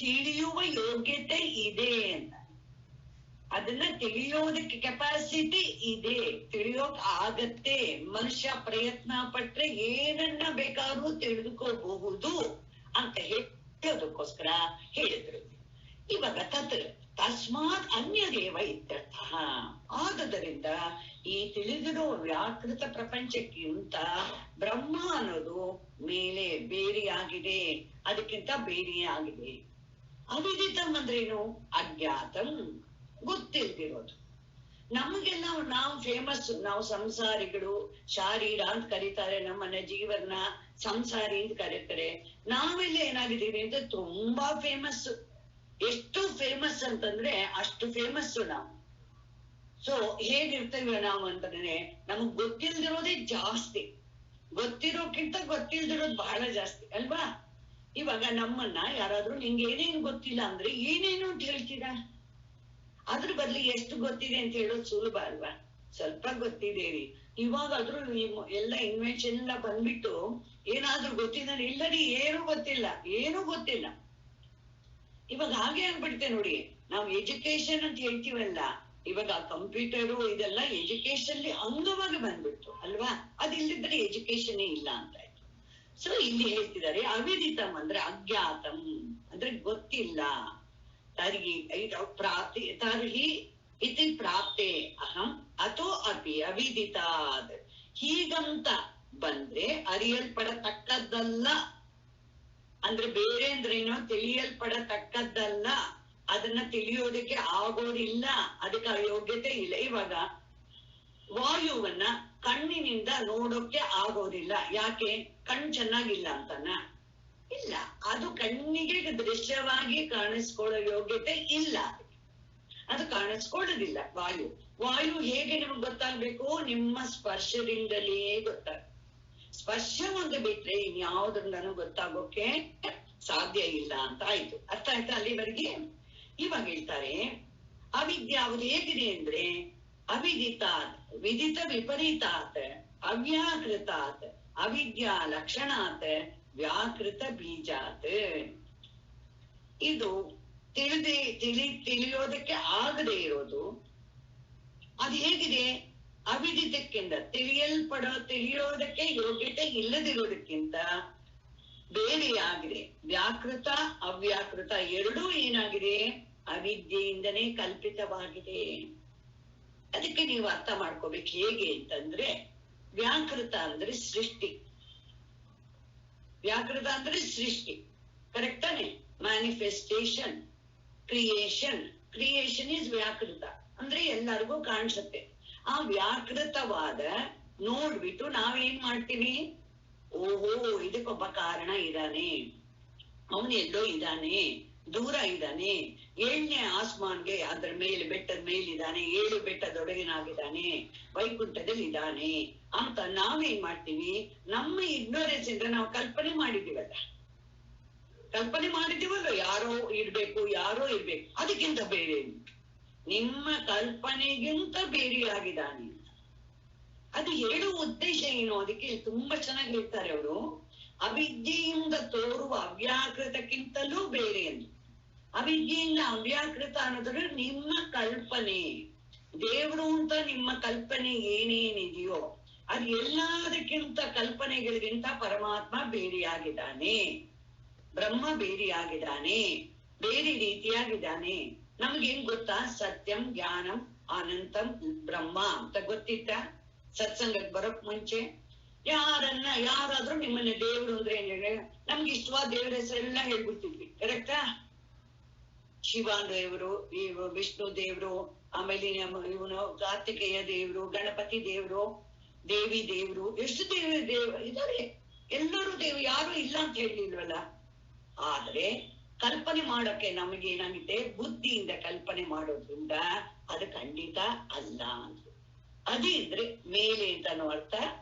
ತಿಳಿಯುವ ಯೋಗ್ಯತೆ ಇದೆ ಅಂತ. ಅದನ್ನ ತಿಳಿಯೋದಕ್ಕೆ ಕೆಪಾಸಿಟಿ ಇದೆ, ತಿಳಿಯೋಕ್ ಆಗತ್ತೆ. ಮನುಷ್ಯ ಪ್ರಯತ್ನ ಪಟ್ರೆ ಏನನ್ನ ಬೇಕಾದ್ರೂ ತಿಳಿದುಕೋಬಹುದು ಅಂತ ಹೇಳೋದಕ್ಕೋಸ್ಕರ ಹೇಳಿದ್ರು. ಇವಾಗ ತಸ್ಮಾತ್ ಅನ್ಯದೇವ ಇತ್ಯರ್ಥ. ಆದುದರಿಂದ ಈ ತಿಳಿದಿರೋ ವ್ಯಾಕೃತ ಪ್ರಪಂಚಕ್ಕಿಂತ ಬ್ರಹ್ಮ ಅನ್ನೋದು ಮೇಲೆ ಬೇರೆಯಾಗಿದೆ, ಅದಕ್ಕಿಂತ ಬೇರೆಯಾಗಿದೆ. ಅವಿದಿತಂ ಅಂದ್ರೇನು? ಅಜ್ಞಾತಂ, ಗೊತ್ತಿಲ್ದಿರೋದು. ನಮಗೆಲ್ಲ ನಾವು ಫೇಮಸ್, ನಾವು ಸಂಸಾರಿಗಳು, ಶಾರೀರ ಅಂತ ಕರೀತಾರೆ, ನಮ್ಮನ್ನ ಜೀವನ ಸಂಸಾರಿ ಅಂತ ಕರೀತಾರೆ. ನಾವೆಲ್ಲ ಏನಾಗಿದ್ದೀವಿ ಅಂತ ತುಂಬಾ ಫೇಮಸ್. ಎಷ್ಟು ಫೇಮಸ್ ಅಂತಂದ್ರೆ ಅಷ್ಟು ಫೇಮಸ್ ನಾವು. ಸೊ ಹೇಗಿರ್ತೇವೆ ನಾವು ಅಂತಂದ್ರೆ ನಮಗ್ ಗೊತ್ತಿಲ್ದಿರೋದೇ ಜಾಸ್ತಿ, ಗೊತ್ತಿರೋಕ್ಕಿಂತ ಗೊತ್ತಿಲ್ದಿರೋದು ಬಹಳ ಜಾಸ್ತಿ ಅಲ್ವಾ? ಇವಾಗ ನಮ್ಮನ್ನ ಯಾರಾದ್ರೂ ನಿಂಗೆ ಏನೇನು ಗೊತ್ತಿಲ್ಲ ಅಂದ್ರೆ ಏನೇನು ಅಂತ ಹೇಳ್ತೀರಾ? ಅದ್ರ ಬದ್ಲಿ ಎಷ್ಟು ಗೊತ್ತಿದೆ ಅಂತ ಹೇಳೋದು ಸುಲಭ ಅಲ್ವಾ? ಸ್ವಲ್ಪ ಗೊತ್ತಿದೇರಿ. ಇವಾಗಾದ್ರೂ ಎಲ್ಲ ಇನ್ವೆನ್ಷನ್ ಎಲ್ಲ ಬಂದ್ಬಿಟ್ಟು ಏನಾದ್ರೂ ಗೊತ್ತಿದ್ದಾನೆ? ಇಲ್ಲರಿ, ಏನೂ ಗೊತ್ತಿಲ್ಲ, ಏನೂ ಗೊತ್ತಿಲ್ಲ. ಇವಾಗ ಹಾಗೆ ಆಗ್ಬಿಡುತ್ತೆ ನೋಡಿ. ನಾವು ಎಜುಕೇಶನ್ ಅಂತ ಹೇಳ್ತೀವಲ್ಲ, ಇವಾಗ ಕಂಪ್ಯೂಟರು ಇದೆಲ್ಲ ಎಜುಕೇಶನ್ ಅಂಗವಾಗಿ ಬಂದ್ಬಿಡ್ತು ಅಲ್ವಾ? ಅದಿಲ್ಲದಿದ್ರೆ ಎಜುಕೇಶನ್ ಇಲ್ಲ ಅಂತ ಆಯ್ತು. ಸೊ ಇಲ್ಲಿ ಹೇಳ್ತಿದ್ದಾರೆ ಅವಿದಿತಂ ಅಂದ್ರೆ ಅಜ್ಞಾತಂ ಅಂದ್ರೆ ಗೊತ್ತಿಲ್ಲ. ತರ್ಹಿ ಇತಿ ಪ್ರಾಪ್ತೆ ಅಹಂ ಅಥೋ ಅಪಿ ಅವಿದಿತಾದ್. ಹೀಗಂತ ಬಂದ್ರೆ ಅರಿಯಲ್ಪಡತಕ್ಕದ್ದಲ್ಲ ಅಂದ್ರೆ ಬೇರೆ ಅಂದ್ರೇನೋ ತಿಳಿಯಲ್ಪಡತಕ್ಕದ್ದಲ್ಲ, ಅದನ್ನ ತಿಳಿಯೋದಕ್ಕೆ ಆಗೋದಿಲ್ಲ, ಅದಕ್ಕೆ ಯೋಗ್ಯತೆ ಇಲ್ಲ. ಇವಾಗ ವಾಯುವನ್ನ ಕಣ್ಣಿನಿಂದ ನೋಡೋಕೆ ಆಗೋದಿಲ್ಲ. ಯಾಕೆ? ಕಣ್ ಚೆನ್ನಾಗಿಲ್ಲ ಅಂತನ? ಇಲ್ಲ, ಅದು ಕಣ್ಣಿಗೆ ದೃಶ್ಯವಾಗಿ ಕಾಣಿಸ್ಕೊಳ್ಳೋ ಯೋಗ್ಯತೆ ಇಲ್ಲ, ಅದು ಕಾಣಿಸ್ಕೊಳ್ಳೋದಿಲ್ಲ. ವಾಯು ಹೇಗೆ ನಿಮ್ಗೆ ಗೊತ್ತಾಗ್ಬೇಕು? ನಿಮ್ಮ ಸ್ಪರ್ಶದಿಂದಲೇ ಗೊತ್ತಾಗ. ಸ್ಪರ್ಶ ಒಂದು ಬಿಟ್ರೆ ಇನ್ಯಾವುದ್ರಿಂದನೂ ಗೊತ್ತಾಗೋಕೆ ಸಾಧ್ಯ ಇಲ್ಲ ಅಂತ ಆಯ್ತು. ಅರ್ಥ ಆಯ್ತಾ ಅಲ್ಲಿವರೆಗೆ? ಇವಾಗ ಹೇಳ್ತಾರೆ ಅವಿದ್ಯೆ ಯಾವುದು ಹೇಗಿದೆ ಅಂದ್ರೆ ಅವಿದಿತಾತ್ ವಿದಿತ ವಿಪರೀತಾತ್ ಅವ್ಯಾಕೃತಾತ್ ಅವಿದ್ಯಾ ಲಕ್ಷಣಾತ್ ವ್ಯಾಕೃತ ಬೀಜಾತ್. ಇದು ತಿಳಿಯೋದಕ್ಕೆ ಆಗದೆ ಇರೋದು. ಅದು ಹೇಗಿದೆ? ಅವಿದಿತಕ್ಕಿಂತ ತಿಳಿಯೋದಕ್ಕೆ ಯೋಗ್ಯತೆ ಇಲ್ಲದಿರೋದಕ್ಕಿಂತ ಬೇರೆಯಾಗಿದೆ. ವ್ಯಾಕೃತ ಅವ್ಯಾಕೃತ ಎರಡೂ ಏನಾಗಿದೆ? ಅವಿದ್ಯೆಯಿಂದನೇ ಕಲ್ಪಿತವಾಗಿದೆ. ಅದಕ್ಕೆ ನೀವು ಅರ್ಥ ಮಾಡ್ಕೋಬೇಕು. ಹೇಗೆ ಅಂತಂದ್ರೆ ವ್ಯಾಕೃತ ಅಂದ್ರೆ ಸೃಷ್ಟಿ. ವ್ಯಾಕೃತ ಅಂದ್ರೆ ಸೃಷ್ಟಿ, ಕರೆಕ್ಟ್ ತಾನೆ? ಮ್ಯಾನಿಫೆಸ್ಟೇಷನ್, ಕ್ರಿಯೇಷನ್ ಇಸ್ ವ್ಯಾಕೃತ ಅಂದ್ರೆ ಎಲ್ಲರಿಗೂ ಕಾಣಿಸುತ್ತೆ. ಆ ವ್ಯಾಕೃತವಾದ ನೋಡ್ಬಿಟ್ಟು ನಾವೇನ್ ಮಾಡ್ತೀವಿ? ಓಹೋ, ಇದಕ್ಕೊಬ್ಬ ಕಾರಣ ಇದ್ದಾನೆ, ಅವನು ಎಲ್ಲೋ ಇದ್ದಾನೆ, ದೂರ ಇದ್ದಾನೆ, 7ನೇ ಆಸ್ಮಾನ್ಗೆ ಅದ್ರ ಮೇಲೆ ಬೆಟ್ಟದ ಮೇಲಿದ್ದಾನೆ, 7 ಬೆಟ್ಟದೊಳಗಿನಾಗಿದ್ದಾನೆ, ವೈಕುಂಠದಲ್ಲಿ ಇದ್ದಾನೆ ಅಂತ ನಾವೇನ್ ಮಾಡ್ತೀವಿ? ನಮ್ಮ ಇಗ್ನೋರೆನ್ಸ್ ಇಂದ ನಾವು ಕಲ್ಪನೆ ಮಾಡಿದೀವಲ್ಲ, ಯಾರೋ ಇರ್ಬೇಕು. ಅದಕ್ಕಿಂತ ಬೇರೆ, ನಿಮ್ಮ ಕಲ್ಪನೆಗಿಂತ ಬೇರೆಯಾಗಿದ್ದಾನೆ. ಅದು ಹೇಳುವ ಉದ್ದೇಶ ಏನು? ಅದಕ್ಕೆ ತುಂಬಾ ಚೆನ್ನಾಗಿ ಹೇಳ್ತಾರೆ ಅವರು. ಅವಿದ್ಯೆಯಿಂದ ತೋರುವ ಅವ್ಯಾಕೃತಕ್ಕಿಂತಲೂ ಬೇರೆ ಎಂದು. ಅವಿದ್ಯೆಯಿಂದ ಅವ್ಯಾಕೃತ ಅನ್ನೋದ್ರೆ ನಿಮ್ಮ ಕಲ್ಪನೆ. ದೇವರು ಅಂತ ನಿಮ್ಮ ಕಲ್ಪನೆ ಏನೇನಿದೆಯೋ ಅದು ಎಲ್ಲದಕ್ಕಿಂತ, ಕಲ್ಪನೆಗಳಿಗಿಂತ ಪರಮಾತ್ಮ ಬೇರೆಯಾಗಿದ್ದಾನೆ, ಬ್ರಹ್ಮ ಬೇರೆಯಾಗಿದ್ದಾನೆ, ಬೇರೆ ರೀತಿಯಾಗಿದ್ದಾನೆ. ನಮ್ಗೇನ್ ಗೊತ್ತಾ? ಸತ್ಯಂ ಜ್ಞಾನಂ ಅನಂತಂ ಬ್ರಹ್ಮ ಅಂತ ಗೊತ್ತಿತ್ತ? ಸತ್ಸಂಗಕ್ಕೆ ಬರೋಕ್ ಮುಂಚೆ ಯಾರಾದ್ರೂ ನಿಮ್ಮನ್ನ ದೇವ್ರು ಅಂದ್ರೆ ಏನ್ ಹೇಳಿ, ನಮ್ಗೆ ಇಷ್ಟವಾದ ದೇವ್ರ ಹೆಸರೆಲ್ಲ ಹೇಳ್ಬಿಡ್ತಿದ್ವಿ, ಕರೆಕ್ಟಾ? ಶಿವ ದೇವ್ರು, ವಿಷ್ಣು ದೇವ್ರು, ಆಮೇಲೆ ಇವನು ಕಾರ್ತಿಕೇಯ ದೇವ್ರು, ಗಣಪತಿ ದೇವ್ರು, ದೇವಿ ದೇವ್ರು, ಎಷ್ಟು ದೇವ್ರು ಇದಾರೆ. ಎಲ್ಲರೂ ದೇವ್ರು, ಯಾರು ಇಲ್ಲ ಅಂತ ಹೇಳಿಲ್ವಲ್ಲ. ಆದ್ರೆ ಕಲ್ಪನೆ ಮಾಡೋಕೆ ನಮಗೆ ಏನಾಗಿದೆ? ಬುದ್ಧಿಯಿಂದ ಕಲ್ಪನೆ ಮಾಡೋದ್ರಿಂದ ಅದು ಖಂಡಿತ ಅಲ್ಲ ಅಂತ. ಅದೇ ಇದ್ರೆ ಮೇಲೆ ಅಂತಾನು ಅರ್ಥ,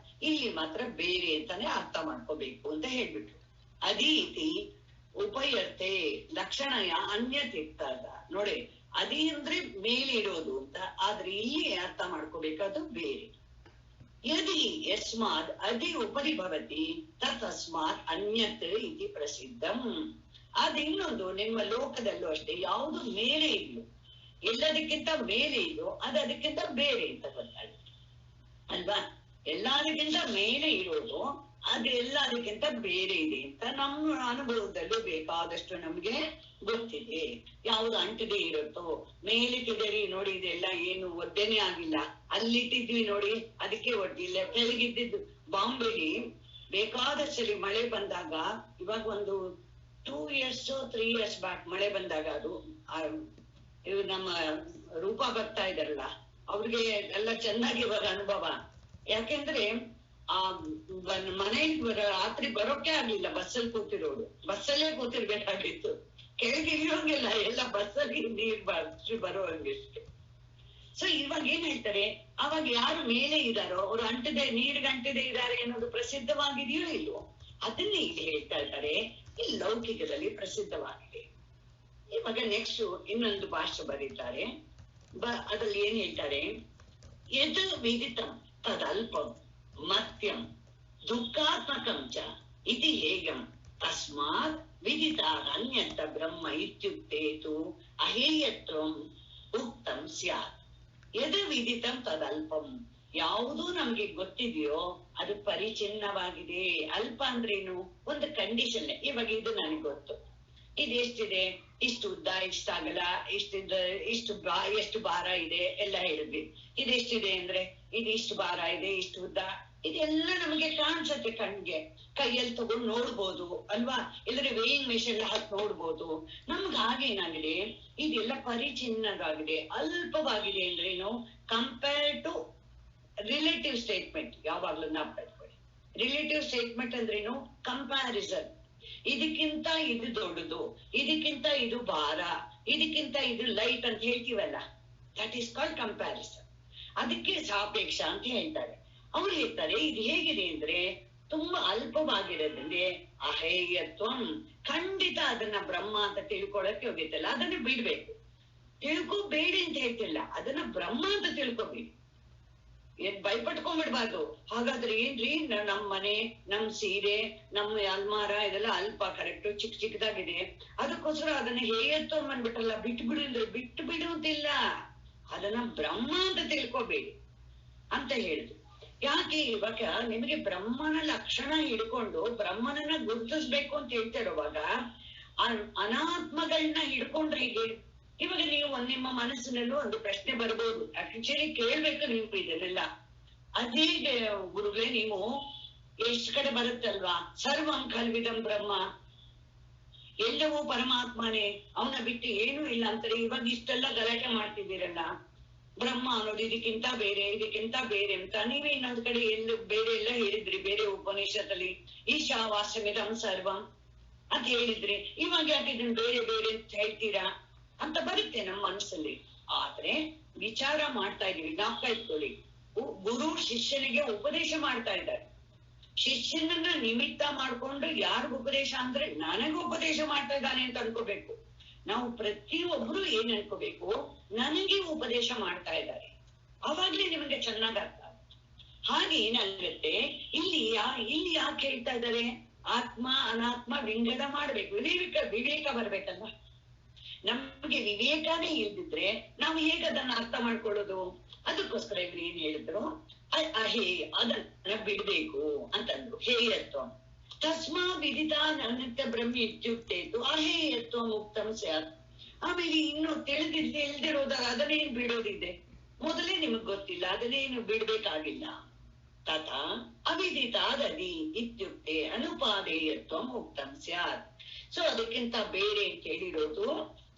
ಇಲ್ಲಿ ಮಾತ್ರ ಬೇರೆ ಅಂತಾನೆ ಅರ್ಥ ಮಾಡ್ಕೋಬೇಕು ಅಂತ ಹೇಳ್ಬಿಟ್ರು. ಅದೀತಿ ಉಪಯತೆ ಲಕ್ಷಣಯ ಅನ್ಯತಿರ್ತದ. ನೋಡಿ, ಅದೇ ಅಂದ್ರೆ ಮೇಲೆ ಇರೋದು ಅಂತ, ಆದ್ರೆ ಇಲ್ಲಿ ಅರ್ಥ ಮಾಡ್ಕೋಬೇಕಾದ್ರು ಬೇರೆ. ಯದಿ ಯಸ್ಮಾದ್ ಅದಿ ಉಪರಿ ಭವತಿ ತಸ್ಮಾತ್ ಅನ್ಯತ್ ಇತಿ ಪ್ರಸಿದ್ಧಂ. ಅದ್ ಇನ್ನೊಂದು, ನಿಮ್ಮ ಲೋಕದಲ್ಲೂ ಅಷ್ಟೇ, ಯಾವುದು ಮೇಲೆ ಇದೆಯೋ, ಎಲ್ಲದಕ್ಕಿಂತ ಮೇಲೆ ಇದೆಯೋ ಅದು ಅದಕ್ಕಿಂತ ಬೇರೆ ಅಂತ ಗೊತ್ತಾಗುತ್ತೆ ಅಲ್ವಾ? ಎಲ್ಲದಕ್ಕಿಂತ ಮೇಲೆ ಇರೋದು ಅದು ಎಲ್ಲದಕ್ಕಿಂತ ಬೇರೆ ಇದೆ ಅಂತ ನಮ್ಮ ಅನುಭವದಲ್ಲೂ ಬೇಕಾದಷ್ಟು ನಮ್ಗೆ ಗೊತ್ತಿದೆ. ಯಾವ್ದು ಅಂಟದೇ ಇರುತ್ತೋ, ಮೇಲಿಟ್ಟಿದ್ದೀರಿ ನೋಡಿ, ಇದೆಲ್ಲ ಏನು ಒದ್ದೆನೇ ಆಗಿಲ್ಲ, ಅಲ್ಲಿಟ್ಟಿದ್ವಿ ನೋಡಿ ಅದಕ್ಕೆ ಒಡ್ಡಿಲ್ಲ. ಕೆಳಗಿದ್ದಿದ್ದು ಬಾಂಬೆಲಿ ಬೇಕಾದಷ್ಟಲ್ಲಿ ಮಳೆ ಬಂದಾಗ, ಇವಾಗ ಒಂದು 2 years 3 years ಬ್ಯಾಕ್ ಮಳೆ ಬಂದಾಗ, ಅದು ನಮ್ಮ ರೂಪ ಬರ್ತಾ ಇದಾರಲ್ಲ ಅವ್ರಿಗೆ ಎಲ್ಲ ಚೆನ್ನಾಗಿ ಇವಾಗ ಅನುಭವ. ಯಾಕೆಂದ್ರೆ ಆ ಮನೆಗೆ ರಾತ್ರಿ ಬರೋಕೆ ಆಗ್ಲಿಲ್ಲ, ಬಸ್ಸಲ್ಲಿ ಬಸ್ಸಲ್ಲೇ ಕೂತಿರ್ಬೇಕಾಗಿತ್ತು, ಕೆಳಗೆ ಇಳಿಯೋಂಗಿಲ್ಲ, ಎಲ್ಲ ಬಸ್ಸಲ್ಲಿ ನೀರ್ ಬರುವಂಗಿಷ್ಟು. ಸೊ ಇವಾಗ ಏನ್ ಹೇಳ್ತಾರೆ, ಅವಾಗ ಯಾರು ಮೇಲೆ ಇದ್ದಾರೋ ಅವ್ರು ನೀರಿಗೆ ಅಂಟದೆ ಇದ್ದಾರೆ ಅನ್ನೋದು ಪ್ರಸಿದ್ಧವಾಗಿದೆಯೋ ಇಲ್ವೋ, ಅದನ್ನೇ ಇಲ್ಲಿ ಹೇಳ್ತಾ ಇದ್ದಾರೆ. ಈ ಲೌಕಿಕದಲ್ಲಿ ಪ್ರಸಿದ್ಧವಾಗಿದೆ. ಇವಾಗ ನೆಕ್ಸ್ಟ್ ಇನ್ನೊಂದು ಭಾಷೆ ಬರೀತಾರೆ. ಅದ್ರಲ್ಲಿ ಏನ್ ಹೇಳ್ತಾರೆ? ಯದ್ ವಿದಿತಂ ತದಲ್ಪಂ ಮತ್ಯಂ ದುಃಖಾತ್ಮಕಂ ಚ ಇತಿ ಹೇಯಂ ತಸ್ಮಾತ್ ವಿದಿತಾದ್ ಅನ್ಯತ ಬ್ರಹ್ಮ ಇತ್ಯುಕ್ತೇತು ಅಹೇಯತ್ವಂ ಉಕ್ತಂ ಸ್ಯಾತ್. ಯದ್ ವಿದಿತಂ ತದಲ್ಪಂ, ಯಾವುದು ನಮ್ಗೆ ಗೊತ್ತಿದೆಯೋ ಅದು ಪರಿಚಿನ್ನವಾಗಿದೆ. ಅಲ್ಪ ಅಂದ್ರೇನು? ಒಂದು ಕಂಡೀಷನ್. ಇವಾಗ ಇದು ನನಗೆ ಗೊತ್ತು, ಇದು ಎಷ್ಟಿದೆ, ಇಷ್ಟು ಉದ್ದ, ಇಷ್ಟ ಅಗಲ, ಎಷ್ಟು ಭಾರ ಇದೆ ಎಲ್ಲ ಹೇಳಿದ್ವಿ. ಇದೆಷ್ಟಿದೆ ಅಂದ್ರೆ ಇದು ಇಷ್ಟು ಭಾರ ಇದೆ, ಇಷ್ಟು ಉದ್ದ, ಇದೆಲ್ಲ ನಮಗೆ ಕಾಣಿಸುತ್ತೆ ಕಣ್ಗೆ. ಕೈಯಲ್ಲಿ ತಗೊಂಡು ನೋಡ್ಬೋದು ಅಲ್ವಾ? ಇಲ್ಲದ್ರೆ ವೇಯಿಂಗ್ ಮೆಷಿನ್ ಹಾಕಿ ನೋಡ್ಬೋದು. ನಮ್ಗೆ ಹಾಗೇನಾಗಿದೆ, ಇದೆಲ್ಲ ಪರಿಚಿನ್ನವಾಗಿದೆ. ಅಲ್ಪವಾಗಿದೆ ಅಂದ್ರೇನು? ಕಂಪೇರ್ ಟು ರಿಲೇಟಿವ್ ಸ್ಟೇಟ್ಮೆಂಟ್ ಯಾವಾಗ್ಲೂ ನಾಪ್ಕೊಳ್ಳಿ. ರಿಲೇಟಿವ್ ಸ್ಟೇಟ್ಮೆಂಟ್ ಅಂದ್ರೇನು? ಕಂಪ್ಯಾರಿಸನ್. ಇದಕ್ಕಿಂತ ಇದು ದೊಡ್ಡದು, ಇದಕ್ಕಿಂತ ಇದು ಭಾರ, ಇದಕ್ಕಿಂತ ಇದು ಲೈಟ್ ಅಂತ ಹೇಳ್ತೀವಲ್ಲ, ದಟ್ ಈಸ್ ಕಾಲ್ಡ್ ಕಂಪ್ಯಾರಿಸನ್. ಅದಕ್ಕೆ ಸಾಪೇಕ್ಷ ಅಂತ ಹೇಳ್ತಾರೆ. ಅವ್ರು ಹೇಳ್ತಾರೆ ಇದು ಹೇಗಿದೆ ಅಂದ್ರೆ ತುಂಬಾ ಅಲ್ಪವಾಗಿರೋದ್ರಿಂದ ಅಹೇಯತ್ವಂ, ಖಂಡಿತ ಅದನ್ನ ಬ್ರಹ್ಮ ಅಂತ ತಿಳ್ಕೊಳಕ್ಕೆ ಹೋಗಿತ್ತಲ್ಲ, ಅದನ್ನ ಬಿಡ್ಬೇಕು. ತಿಳ್ಕೊಬೇಡಿ ಅಂತ ಹೇಳ್ತಿಲ್ಲ, ಅದನ್ನ ಬ್ರಹ್ಮ ಅಂತ ತಿಳ್ಕೊಬೇಡಿ. ಏನ್ ಭಯಪಟ್ಕೊಂಡ್ಬಿಡ್ಬಾರ್ದು. ಹಾಗಾದ್ರೆ ಏನ್ರಿ, ನಮ್ ಮನೆ, ನಮ್ ಸೀರೆ, ನಮ್ ಅಲ್ಮಾರ ಇದೆಲ್ಲ ಅಲ್ಪ, ಕರೆಕ್ಟ್ ಚಿಕ್ಕ ಚಿಕ್ಕದಾಗಿದೆ, ಅದಕ್ಕೋಸ್ಕರ ಅದನ್ನ ಹೇಯತ್ವ ಅಂದ್ಬಿಟ್ರಲ್ಲ, ಬಿಟ್ಟು ಬಿಡು ಅಂದ್ರೆ ಬಿಟ್ಟು ಬಿಡುವುದಿಲ್ಲ, ಅದನ್ನ ಬ್ರಹ್ಮ ಅಂತ ತಿಳ್ಕೊಬೇಡಿ ಅಂತ ಹೇಳಿದ್ರು. ಯಾಕೆ? ಇವಾಗ ನಿಮಗೆ ಬ್ರಹ್ಮನ ಲಕ್ಷಣ ಹಿಡ್ಕೊಂಡು ಬ್ರಹ್ಮನನ್ನ ಗುರುತಿಸ್ಬೇಕು ಅಂತ ಹೇಳ್ತಾ ಇರುವಾಗ ಅನಾತ್ಮಗಳನ್ನ ಹಿಡ್ಕೊಂಡ್ರೆ ಹೀಗೆ. ಇವಾಗ ನೀವು ನಿಮ್ಮ ಮನಸ್ಸಿನಲ್ಲೂ ಒಂದು ಪ್ರಶ್ನೆ ಬರ್ಬೋದು, ಆಕ್ಚುಲಿ ಕೇಳ್ಬೇಕು ನೀವು ಇದನ್ನೆಲ್ಲ. ಅದೇ ಗುರುಗಳೇ, ನೀವು ಎಷ್ಟ್ ಕಡೆ ಬರುತ್ತಲ್ವಾ, ಸರ್ವಂ ಖಲ್ವಿದಂ ಬ್ರಹ್ಮ, ಎಲ್ಲವೂ ಪರಮಾತ್ಮನೇ, ಅವನ ಬಿಟ್ಟು ಏನೂ ಇಲ್ಲ ಅಂತಾರೆ. ಇವಾಗ ಇಷ್ಟೆಲ್ಲ ಗಲಾಟೆ ಮಾಡ್ತಿದ್ದೀರಲ್ಲ, ಬ್ರಹ್ಮ ಅನ್ನೋದು ಇದಕ್ಕಿಂತ ಬೇರೆ, ಇದಕ್ಕಿಂತ ಬೇರೆ ಅಂತ. ನೀವೇ ಇನ್ನೊಂದ್ ಕಡೆ ಬೇರೆ ಎಲ್ಲ ಹೇಳಿದ್ರಿ, ಬೇರೆ ಉಪನಿಷತ್ತಲ್ಲಿ ಈಶಾವಾಸ್ಯಮಿದಂ ಸರ್ವಂ ಅಂತ ಹೇಳಿದ್ರಿ. ಇವಾಗ ಯಾಕೆ ಇದನ್ನ ಬೇರೆ ಬೇರೆ ಅಂತ ಹೇಳ್ತೀರಾ ಅಂತ ಬರುತ್ತೆ ನಮ್ಮ ಮನಸ್ಸಲ್ಲಿ. ಆದ್ರೆ ವಿಚಾರ ಮಾಡ್ತಾ ಇದೀವಿ, ಜ್ಞಾಪಕ ಇಟ್ಕೊಳ್ಳಿ. ಗುರು ಶಿಷ್ಯನಿಗೆ ಉಪದೇಶ ಮಾಡ್ತಾ ಇದ್ದಾರೆ. ಶಿಷ್ಯನನ್ನ ನಿಮಿತ್ತ ಮಾಡ್ಕೊಂಡು ಯಾರಿಗ ಉಪದೇಶ ಅಂದ್ರೆ ನನಗೆ ಉಪದೇಶ ಮಾಡ್ತಾ ಇದ್ದಾನೆ ಅಂತ ಅನ್ಕೋಬೇಕು. ನಾವು ಪ್ರತಿಯೊಬ್ರು ಏನ್ ಅನ್ಕೋಬೇಕು, ನನಗೆ ಉಪದೇಶ ಮಾಡ್ತಾ ಇದ್ದಾರೆ, ಅವಾಗ್ಲೇ ನಿಮಗೆ ಚೆನ್ನಾಗ್ ಅರ್ಥ. ಹಾಗೆ ಏನಾಗುತ್ತೆ, ಇಲ್ಲಿ ಯಾಕೆ ಹೇಳ್ತಾ ಇದ್ದಾರೆ? ಆತ್ಮ ಅನಾತ್ಮ ವಿಂಗಡ ಮಾಡ್ಬೇಕು, ವಿವೇಕ ಬರ್ಬೇಕಲ್ಲ. ನಮ್ಗೆ ವಿವೇಕನೇ ಇಲ್ದಿದ್ರೆ ನಾವು ಹೇಗೆ ಅದನ್ನ ಅರ್ಥ ಮಾಡ್ಕೊಳ್ಳೋದು? ಅದಕ್ಕೋಸ್ಕರ ಇವ್ರು ಏನ್ ಹೇಳಿದ್ರು, ಅದನ್ನ ಬಿಡ್ಬೇಕು ಅಂತಂದ್ರು. ಹೇಯತ್ವ ತಸ್ಮಾ ವಿದಿತ ಅನಂತ ಬ್ರಹ್ಮ ಇತ್ಯುಕ್ತೇತು ಅಹೇಯತ್ವ ಮುಕ್ತಂ ಸ್ಯಾತ್. ಆಮೇಲೆ ಇನ್ನು ತಿಳಿದಿರೋದಾಗ ಅದನ್ನೇನು ಬಿಡೋದಿದೆ, ಮೊದಲೇ ನಿಮಗ್ ಗೊತ್ತಿಲ್ಲ, ಅದನ್ನೇನು ಬಿಡ್ಬೇಕಾಗಿಲ್ಲ. ತಥಾ ಅವಿದಿತಾದದಿ ಇತ್ಯುಕ್ತೆ ಅನುಪಾದೇಯತ್ವ ಮುಕ್ತಂ ಸ್ಯಾತ್. ಸೊ ಅದಕ್ಕಿಂತ ಬೇರೆ ಅಂತ ಹೇಳಿರೋದು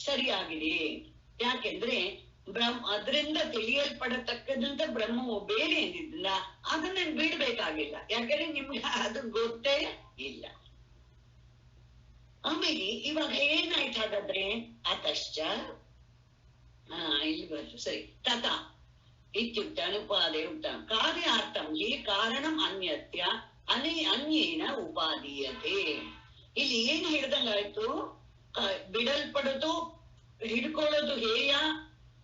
ಸರಿಯಾಗಿದೆ. ಯಾಕೆಂದ್ರೆ ಅದರಿಂದ ತಿಳಿಯಲ್ಪಡತಕ್ಕದಂತ ಬ್ರಹ್ಮವು ಬೇರೆ ಏನಿಲ್ಲ, ಅದನ್ನ ಬಿಡ್ಬೇಕಾಗಿಲ್ಲ. ಯಾಕಂದ್ರೆ ನಿಮ್ಗೆ ಅದು ಗೊತ್ತೇ ಇಲ್ಲ. ಆಮೇಲೆ ಇವಾಗ ಏನಾಯ್ತು ಹಾಗಾದ್ರೆ, ಅತಶ್ಚ ಇಲ್ಲಿ ಬಂತು ಸರಿ. ತಥಾ ಇತ್ಯುಕ್ತ ಅನುಪಾದೇ ಉಕ್ತ ಕಾರ್ಯಾರ್ಥಂ ಹಿ ಕಾರಣಂ ಅನ್ಯತ್ಯ ಅನ್ಯೇನ ಉಪಾದೀಯತೆ. ಇಲ್ಲಿ ಏನ್ ಹೇಳ್ದಂಗಾಯ್ತು, ಬಿಡಲ್ಪಡೋದು, ಹಿಡ್ಕೊಳ್ಳೋದು ಹೇಯ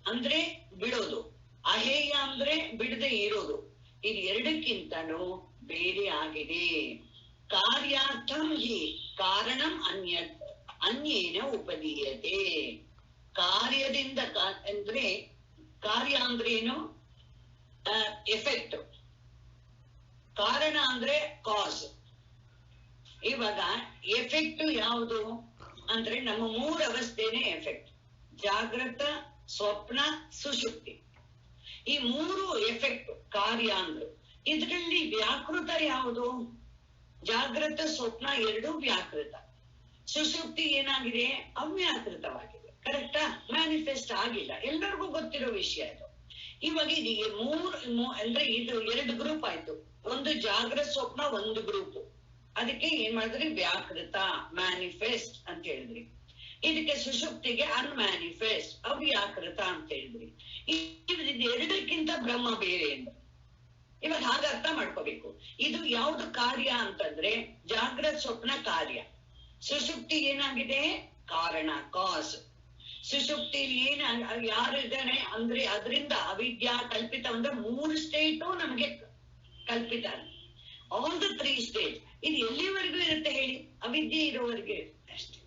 ಅಂದ್ರೆ ಬಿಡೋದು, ಅಹೇಯ ಅಂದ್ರೆ ಬಿಡದೆ ಇರೋದು. ಇದು ಎರಡಕ್ಕಿಂತನೂ ಬೇರೆ ಆಗಿದೆ. ಕಾರ್ಯಾರ್ಥಂ ಹಿ ಕಾರಣಂ ಅನ್ಯೇನ ಉಪದೀಯತೆ. ಕಾರ್ಯದಿಂದ ಅಂದ್ರೆ ಕಾರ್ಯ ಅಂದ್ರೆ ಏನು? ಎಫೆಕ್ಟ್. ಕಾರಣ ಅಂದ್ರೆ ಕಾಸ್. ಇವಾಗ ಎಫೆಕ್ಟ್ ಯಾವುದು ಅಂದ್ರೆ ನಮ್ಮ ಮೂರು ಅವಸ್ಥೆನೇ ಎಫೆಕ್ಟ್: ಜಾಗೃತ, ಸ್ವಪ್ನ, ಸುಷುಪ್ತಿ. ಈ ಮೂರು ಎಫೆಕ್ಟ್ ಕಾರ್ಯ ಅಂದ್ರೆ. ಇದರಲ್ಲಿ ವ್ಯಾಕೃತ ಯಾವುದು? ಜಾಗೃತ, ಸ್ವಪ್ನ ಎರಡೂ ವ್ಯಾಕೃತ. ಸುಷುಪ್ತಿ ಏನಾಗಿದೆ? ಅವ್ಯಾಕೃತವಾಗಿದೆ. ಕರೆಕ್ಟಾ? ಮ್ಯಾನಿಫೆಸ್ಟ್ ಆಗಿಲ್ಲ, ಎಲ್ಲರಿಗೂ ಗೊತ್ತಿರೋ ವಿಷಯ ಇದು. ಇವಾಗ ಇದೀಗ ಅಂದ್ರೆ ಇದು ಎರಡು ಗ್ರೂಪ್ ಆಯ್ತು. ಒಂದು ಜಾಗೃತ ಸ್ವಪ್ನ, ಒಂದು ಗ್ರೂಪ್. ಅದಕ್ಕೆ ಏನ್ ಮಾಡಿದ್ರಿ? ವ್ಯಾಕೃತ, ಮ್ಯಾನಿಫೆಸ್ಟ್ ಅಂತ ಹೇಳಿದ್ರಿ. ಇದಕ್ಕೆ ಸುಷುಪ್ತಿಗೆ ಅನ್ಮ್ಯಾನಿಫೆಸ್ಟ್, ಅವ್ಯಾಕೃತ ಅಂತ ಹೇಳಿದ್ರಿ. ಇದು ಎರಡಕ್ಕಿಂತ ಬ್ರಹ್ಮ ಬೇರೆ ಅಂದ್ರೆ. ಇವಾಗ ಹಾಗೆ ಅರ್ಥ ಮಾಡ್ಕೋಬೇಕು. ಇದು ಯಾವ್ದು ಕಾರ್ಯ ಅಂತಂದ್ರೆ ಜಾಗೃತ ಸ್ವಪ್ನ ಕಾರ್ಯ. ಸುಷುಪ್ತಿ ಏನಾಗಿದೆ? ಕಾರಣ, ಕಾಸ್. ಸುಷುಪ್ತಿಲಿ ಯಾರು ಇದ್ದಾನೆ ಅಂದ್ರೆ ಅದರಿಂದ ಅವಿದ್ಯಾ ಕಲ್ಪಿತ ಅಂದ್ರೆ ಮೂರು ಸ್ಟೇಟು ನಮ್ಗೆ ಕಲ್ಪಿತ. All the 3 state. ಇದು ಎಲ್ಲಿವರೆಗೂ ಇರುತ್ತೆ ಹೇಳಿ? ಅವಿದ್ಯೆ ಇರೋವರೆಗೂ ಇರುತ್ತೆ ಅಷ್ಟೇ.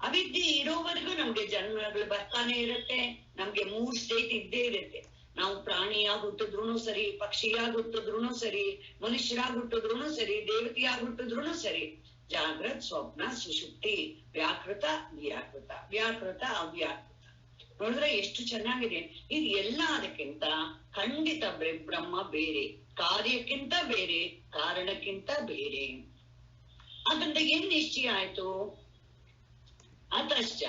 ಅವಿದ್ಯೆ ಇರೋವರೆಗೂ ನಮ್ಗೆ ಜನ್ಮಗಳು ಬರ್ತಾನೆ ಇರುತ್ತೆ. ನಮ್ಗೆ 3 ಸ್ಟೇಟ್ ಇದ್ದೇ ಇರುತ್ತೆ. ನಾವು ಪ್ರಾಣಿಯಾಗಿ ಹುಟ್ಟಿದ್ರು ಸರಿ, ಪಕ್ಷಿಯಾಗಿ ಹುಟ್ಟಿದ್ರು ಸರಿ, ಮನುಷ್ಯರಾಗಿ ಹುಟ್ಟಿದ್ರು ಸರಿ, ದೇವತೆಯಾಗಿ ಹುಟ್ಟಿದ್ರು ಸರಿ. ಜಾಗೃತ, ಸ್ವಪ್ನ, ಸುಷುಪ್ತಿ, ವ್ಯಾಕೃತ, ವ್ಯಾಕೃತ, ವ್ಯಾಕೃತ, ಅವ್ಯಾಕೃತ. ನೋಡಿದ್ರೆ ಎಷ್ಟು ಚೆನ್ನಾಗಿದೆ. ಇದು ಎಲ್ಲ ಅದಕ್ಕಿಂತ ಖಂಡಿತ ಬ್ರಹ್ಮ ಬೇರೆ, ಕಾರ್ಯಕ್ಕಿಂತ ಬೇರೆ, ಕಾರಣಕ್ಕಿಂತ ಬೇರೆ. ಅದರಿಂದ ಏನ್ ನಿಶ್ಚಯ ಆಯ್ತು? ಅತಶ್ಚ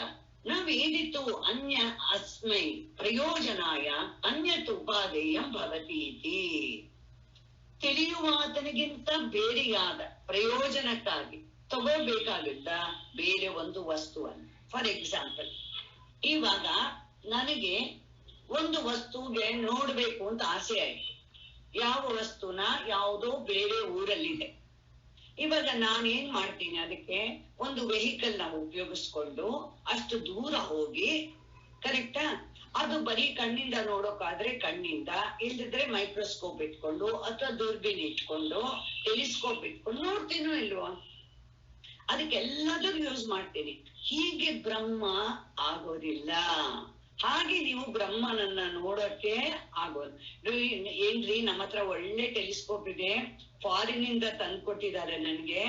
ನ ವೇದಿತು ಅನ್ಯ ಅಸ್ಮೈ ಪ್ರಯೋಜನಾಯ ಅನ್ಯತ್ ಉಪಾದೇಯಂ ಭವತಿ ಇತಿ. ತಿಳಿಯುವಾತನಿಗಿಂತ ಬೇರೆಯಾದ ಪ್ರಯೋಜನಕ್ಕಾಗಿ ತಗೋಬೇಕಾಗಿದ್ದ ಬೇರೆ ಒಂದು ವಸ್ತುವನ್ನು. ಫಾರ್ ಎಕ್ಸಾಂಪಲ್, ಇವಾಗ ನನಗೆ ಒಂದು ವಸ್ತುಗೆ ನೋಡ್ಬೇಕು ಅಂತ ಆಸೆ ಆಯ್ತು. ಯಾವ ವಸ್ತುನ? ಯಾವುದೋ ಬೇರೆ ಊರಲ್ಲಿದೆ. ಇವಾಗ ನಾನೇನ್ ಮಾಡ್ತೀನಿ, ಅದಕ್ಕೆ ಒಂದು ವೆಹಿಕಲ್ ನಾವು ಉಪಯೋಗಿಸ್ಕೊಂಡು ಅಷ್ಟು ದೂರ ಹೋಗಿ, ಕರೆಕ್ಟಾ, ಅದು ಬರೀ ಕಣ್ಣಿಂದ ನೋಡೋಕಾದ್ರೆ ಕಣ್ಣಿಂದ, ಇಲ್ದಿದ್ರೆ ಮೈಕ್ರೋಸ್ಕೋಪ್ ಇಟ್ಕೊಂಡು ಅಥವಾ ದೂರ್ಬೀನ್ ಇಟ್ಕೊಂಡು ಟೆಲಿಸ್ಕೋಪ್ ಇಟ್ಕೊಂಡು ನೋಡ್ತೀನೋ ಇಲ್ವೋ, ಅದಕ್ಕೆಲ್ಲದೂ ಯೂಸ್ ಮಾಡ್ತೀನಿ. ಹೀಗೆ ಬ್ರಹ್ಮ ಆಗೋದಿಲ್ಲ. ಹಾಗೆ ನೀವು ಬ್ರಹ್ಮನನ್ನ ನೋಡೋಕೆ ಆಗೋದು. ಏನ್ರಿ, ನಮ್ಮ ಹತ್ರ ಒಳ್ಳೆ ಟೆಲಿಸ್ಕೋಪ್ ಇದೆ, ಫಾರಿನ್ ಇಂದ ತಂದ್ಕೊಟ್ಟಿದ್ದಾರೆ ನನ್ಗೆ,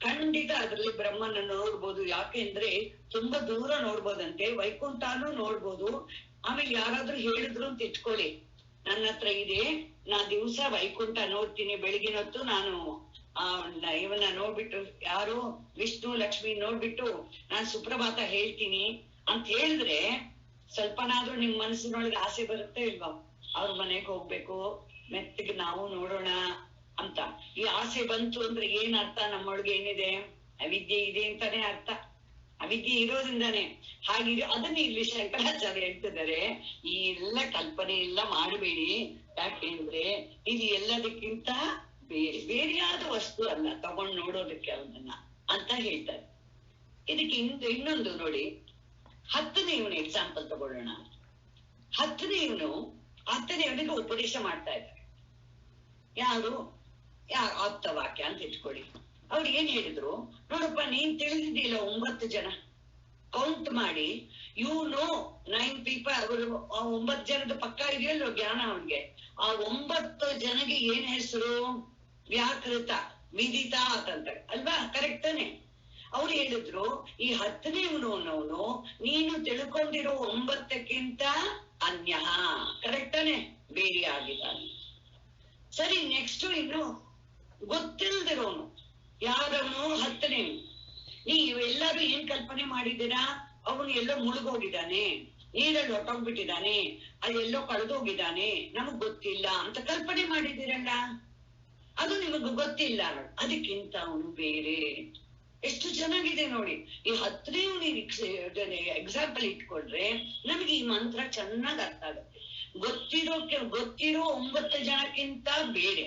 ಖಂಡಿತ ಅದ್ರಲ್ಲಿ ಬ್ರಹ್ಮನ ನೋಡ್ಬೋದು. ಯಾಕೆಂದ್ರೆ ತುಂಬಾ ದೂರ ನೋಡ್ಬೋದಂತೆ, ವೈಕುಂಠನೂ ನೋಡ್ಬೋದು. ಆಮೇಲೆ ಯಾರಾದ್ರೂ ಹೇಳಿದ್ರು ಅಂತ ಇಟ್ಕೊಳ್ಳಿ, ನನ್ನ ಹತ್ರ ಇದೆ, ನಾ ದಿವ್ಸ ವೈಕುಂಠ ನೋಡ್ತೀನಿ, ಬೆಳಗಿನ ಹೊತ್ತು ನಾನು ಇವನ್ನ ನೋಡ್ಬಿಟ್ಟು, ಯಾರು ವಿಷ್ಣು ಲಕ್ಷ್ಮಿ ನೋಡ್ಬಿಟ್ಟು ನಾನ್ ಸುಪ್ರಭಾತ ಹೇಳ್ತೀನಿ ಅಂತ ಹೇಳಿದ್ರೆ ಸ್ವಲ್ಪನಾದ್ರೂ ನಿಮ್ ಮನಸ್ಸಿನೊಳಗೆ ಆಸೆ ಬರುತ್ತೆ ಇಲ್ವಾ? ಅವ್ರ ಮನೆಗೆ ಹೋಗ್ಬೇಕು, ಮೆತ್ತಗೆ ನಾವು ನೋಡೋಣ ಅಂತ. ಈ ಆಸೆ ಬಂತು ಅಂದ್ರೆ ಏನ್ ಅರ್ಥ? ನಮ್ಮೊಳಗೆ ಏನಿದೆ? ಅವಿದ್ಯೆ ಇದೆ ಅಂತಾನೆ ಅರ್ಥ. ಅವಿದ್ಯೆ ಇರೋದ್ರಿಂದಾನೆ ಹಾಗೆ. ಅದನ್ನ ಇಲ್ಲಿ ಶಂಕರಾಚಾರ್ಯ ಹೇಳ್ತಿದ್ದಾರೆ, ಈ ಎಲ್ಲ ಕಲ್ಪನೆ ಎಲ್ಲ ಮಾಡಬೇಡಿ. ಯಾಕೆಂದ್ರೆ ಇದು ಎಲ್ಲದಕ್ಕಿಂತ ಬೇರೆ ಬೇರೆಯಾದ ವಸ್ತು ಅಲ್ಲ, ತಗೊಂಡ್ ನೋಡೋದಕ್ಕೆ ಅವನನ್ನ ಅಂತ ಹೇಳ್ತಾರೆ. ಇದಕ್ಕೆ ಇನ್ನೊಂದು ನೋಡಿ, 10ನೇ ಇವನು ಎಕ್ಸಾಂಪಲ್ ತಗೊಳ್ಳೋಣ. 10ನೇ ಇವನಿಗೆ ಉಪದೇಶ ಮಾಡ್ತಾ ಇದ್ದಾರೆ. ಯಾರು ಆಪ್ತವಾಕ್ಯ ಅಂತ ಇಟ್ಕೊಳ್ಳಿ. ಅವ್ರು ಏನ್ ಹೇಳಿದ್ರು, ನೋಡಪ್ಪ, ನೀನ್ ತಿಳಿದಿದ್ದಿಲ್ಲ 9 ಜನ ಕೌಂಟ್ ಮಾಡಿ, 9 people. ಅವರು 9 ಜನದ ಪಕ್ಕ ಇದೆಯಲ್ಲೋ ಜ್ಞಾನ ಅವನ್ಗೆ. ಆ 9 ಜನಗೆ ಏನ್ ಹೆಸರು? ವ್ಯಾಕೃತ, ವಿದಿತ ಅಂತಂತ ಅಲ್ವಾ? ಕರೆಕ್ಟ್ ತಾನೆ? ಅವ್ರು ಹೇಳಿದ್ರು, ಈ 10ನೇವನವನು ನೀನು ತಿಳ್ಕೊಂಡಿರೋ 9ಕ್ಕಿಂತ ಅನ್ಯ, ಕರೆಕ್ಟ್ ತಾನೆ? ಬೇರೆ ಆಗಿದ್ದಾನೆ. ಸರಿ, ನೆಕ್ಸ್ಟ್ ಇನ್ನು ಗೊತ್ತಿಲ್ದಿರೋನು ಯಾರವನು? 10ನೇವನು. ನೀವೆಲ್ಲರೂ ಏನ್ ಕಲ್ಪನೆ ಮಾಡಿದ್ದೀರಾ? ಅವನು ಎಲ್ಲೋ ಮುಳುಗೋಗಿದ್ದಾನೆ, ನೀರಲ್ಲಿ ಹೊಟ್ಟೋಗ್ಬಿಟ್ಟಿದ್ದಾನೆ, ಅದೆಲ್ಲೋ ಕಳೆದೋಗಿದ್ದಾನೆ, ನಮಗ್ ಗೊತ್ತಿಲ್ಲ ಅಂತ ಕಲ್ಪನೆ ಮಾಡಿದ್ದೀರಲ್ಲ, ಅದು ನಿಮಗ್ ಗೊತ್ತಿಲ್ಲ. ಅದಕ್ಕಿಂತ ಅವನು ಬೇರೆ. ಎಷ್ಟು ಚೆನ್ನಾಗಿದೆ ನೋಡಿ. ಈ 10ನೇ ಎಕ್ಸಾಂಪಲ್ ಇಟ್ಕೊಂಡ್ರೆ ನಮಗೆ ಈ ಮಂತ್ರ ಚೆನ್ನಾಗ್ ಅರ್ಥ ಆಗುತ್ತೆ. ಗೊತ್ತಿರೋ 9 ಜನಕ್ಕಿಂತ ಬೇರೆ.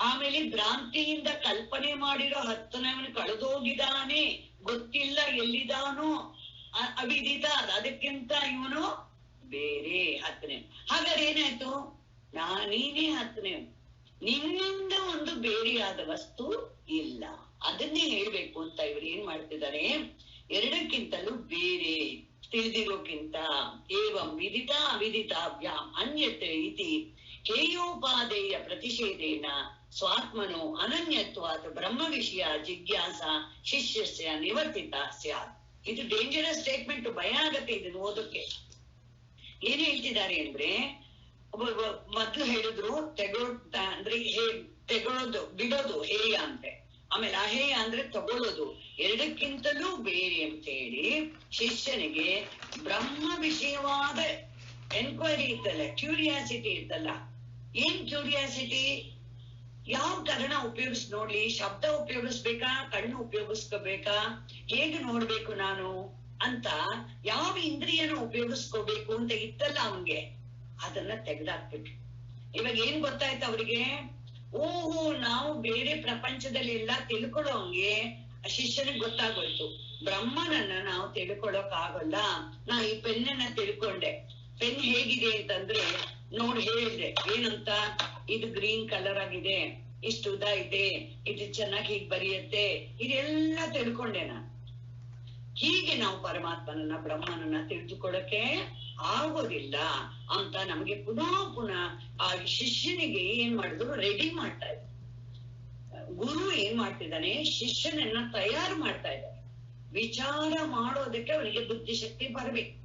ಆಮೇಲೆ ಭ್ರಾಂತಿಯಿಂದ ಕಲ್ಪನೆ ಮಾಡಿರೋ 10ನೇವನು ಕಳೆದೋಗಿದ್ದಾನೆ, ಗೊತ್ತಿಲ್ಲ ಎಲ್ಲಿದಾನೋ, ಅವಿದಿತ, ಅದಕ್ಕಿಂತ ಇವನು ಬೇರೆ 10ನೇ. ಹಾಗಾದ್ರೆ ಏನಾಯ್ತು? ನೀನೇ 10ನೇವನು, ನಿನ್ನಿಂದ ಒಂದು ಬೇರೆಯಾದ ವಸ್ತು ಇಲ್ಲ. ಅದನ್ನೇ ಹೇಳ್ಬೇಕು ಅಂತ ಇವ್ರು ಏನ್ ಮಾಡ್ತಿದ್ದಾರೆ, 2ಕ್ಕಿಂತಲೂ ಬೇರೆ, ತಿಳಿದಿರೋಕ್ಕಿಂತ. ಏವಂ ವಿದಿತ ಅವಿದಿತಾಭ್ಯಾಂ ಅನ್ಯತೆ ಇತಿ ಹೇಯೋಪಾದೇಯ ಪ್ರತಿಷೇಧೇನ ಸ್ವಾತ್ಮನೋ ಅನನ್ಯತ್ವಾತ್ ಬ್ರಹ್ಮ ವಿಷಯ ಜಿಜ್ಞಾಸ ಶಿಷ್ಯಸ್ಯ ನಿವರ್ತಿತ ಸ್ಯಾತ್. ಇದು ಡೇಂಜರಸ್ ಸ್ಟೇಟ್ಮೆಂಟ್, ಭಯ ಆಗತ್ತೆ ಇದನ್ನು ಓದಕ್ಕೆ. ಏನ್ ಹೇಳ್ತಿದ್ದಾರೆ ಅಂದ್ರೆ, ಮೊದ್ಲು ಹೇಳಿದ್ರು ತೆಗೊಳ್ಳೋದು ಬಿಡೋದು ಹೇಯ ಅಂತೆ, ಆಮೇಲೆ ಅಹೇಯ ಅಂದ್ರೆ ತಗೊಳ್ಳೋದು, 2ಕ್ಕಿಂತಲೂ ಬೇರೆ ಅಂತ ಹೇಳಿ ಶಿಷ್ಯನಿಗೆ ಬ್ರಹ್ಮ ವಿಷಯವಾದ ಎನ್ಕ್ವೈರಿ ಇತ್ತಲ್ಲ, ಕ್ಯೂರಿಯಾಸಿಟಿ ಇತ್ತಲ್ಲ. ಏನ್ ಕ್ಯೂರಿಯಾಸಿಟಿ? ಯಾವ ಕರ್ಣ ಉಪಯೋಗಿಸ್ ನೋಡ್ಲಿ? ಶಬ್ದ ಉಪಯೋಗಿಸ್ಬೇಕಾ? ಕಣ್ಣು ಉಪಯೋಗಿಸ್ಕೋಬೇಕಾ? ಹೇಗೆ ನೋಡ್ಬೇಕು ನಾನು ಅಂತ ಯಾವ ಇಂದ್ರಿಯನ ಉಪಯೋಗಿಸ್ಕೋಬೇಕು ಅಂತ ಇತ್ತಲ್ಲ ಅವನ್ಗೆ, ಅದನ್ನ ತೆಗೆದಾಕ್ಬಿಟ್ರು. ಇವಾಗ ಏನ್ ಗೊತ್ತಾಯ್ತು ಅವ್ರಿಗೆ? ಓಹೋ, ನಾವು ಬೇರೆ ಪ್ರಪಂಚದಲ್ಲಿ ಎಲ್ಲ ತಿಳ್ಕೊಳ್ಳೋ ಹಂಗೆ ಶಿಷ್ಯನಿಗೆ ಗೊತ್ತಾಗೋಯ್ತು. ಬ್ರಹ್ಮನನ್ನ ನಾವು ತಿಳ್ಕೊಳಕ್ ಆಗಲ್ಲ. ನಾ ಈ ಪೆನ್ನನ್ನ ತಿಳ್ಕೊಂಡೆ. ಪೆನ್ ಹೇಗಿದೆ ಅಂತಂದ್ರೆ ನೋಡಿ ಹೇಳಿದೆ, ಏನಂತ? ಇದು ಗ್ರೀನ್ ಕಲರ್ ಆಗಿದೆ, ಇಷ್ಟು ಉದ್ದ ಇದೆ, ಇದು ಚೆನ್ನಾಗಿ ಹೀಗ್ ಬರೆಯುತ್ತೆ, ಇದೆಲ್ಲ ತಿಳ್ಕೊಂಡೆ ನಾನು. ಹೀಗೆ ನಾವು ಪರಮಾತ್ಮನನ್ನ ಬ್ರಹ್ಮನನ್ನ ತಿಳಿದುಕೊಳ್ಳಕ್ಕೆ ಆಗೋದಿಲ್ಲ ಅಂತ ನಮ್ಗೆ ಪುನಃ ಆ ಶಿಷ್ಯನಿಗೆ ಏನ್ ಮಾಡಿದ್ರು? ರೆಡಿ ಮಾಡ್ತಾ ಇದ್ರು. ಗುರು ಏನ್ ಮಾಡ್ತಿದ್ದಾನೆ? ಶಿಷ್ಯನನ್ನ ತಯಾರು ಮಾಡ್ತಾ ಇದ್ದಾರೆ. ವಿಚಾರ ಮಾಡೋದಕ್ಕೆ ಅವನಿಗೆ ಬುದ್ಧಿಶಕ್ತಿ ಬರ್ಬೇಕು.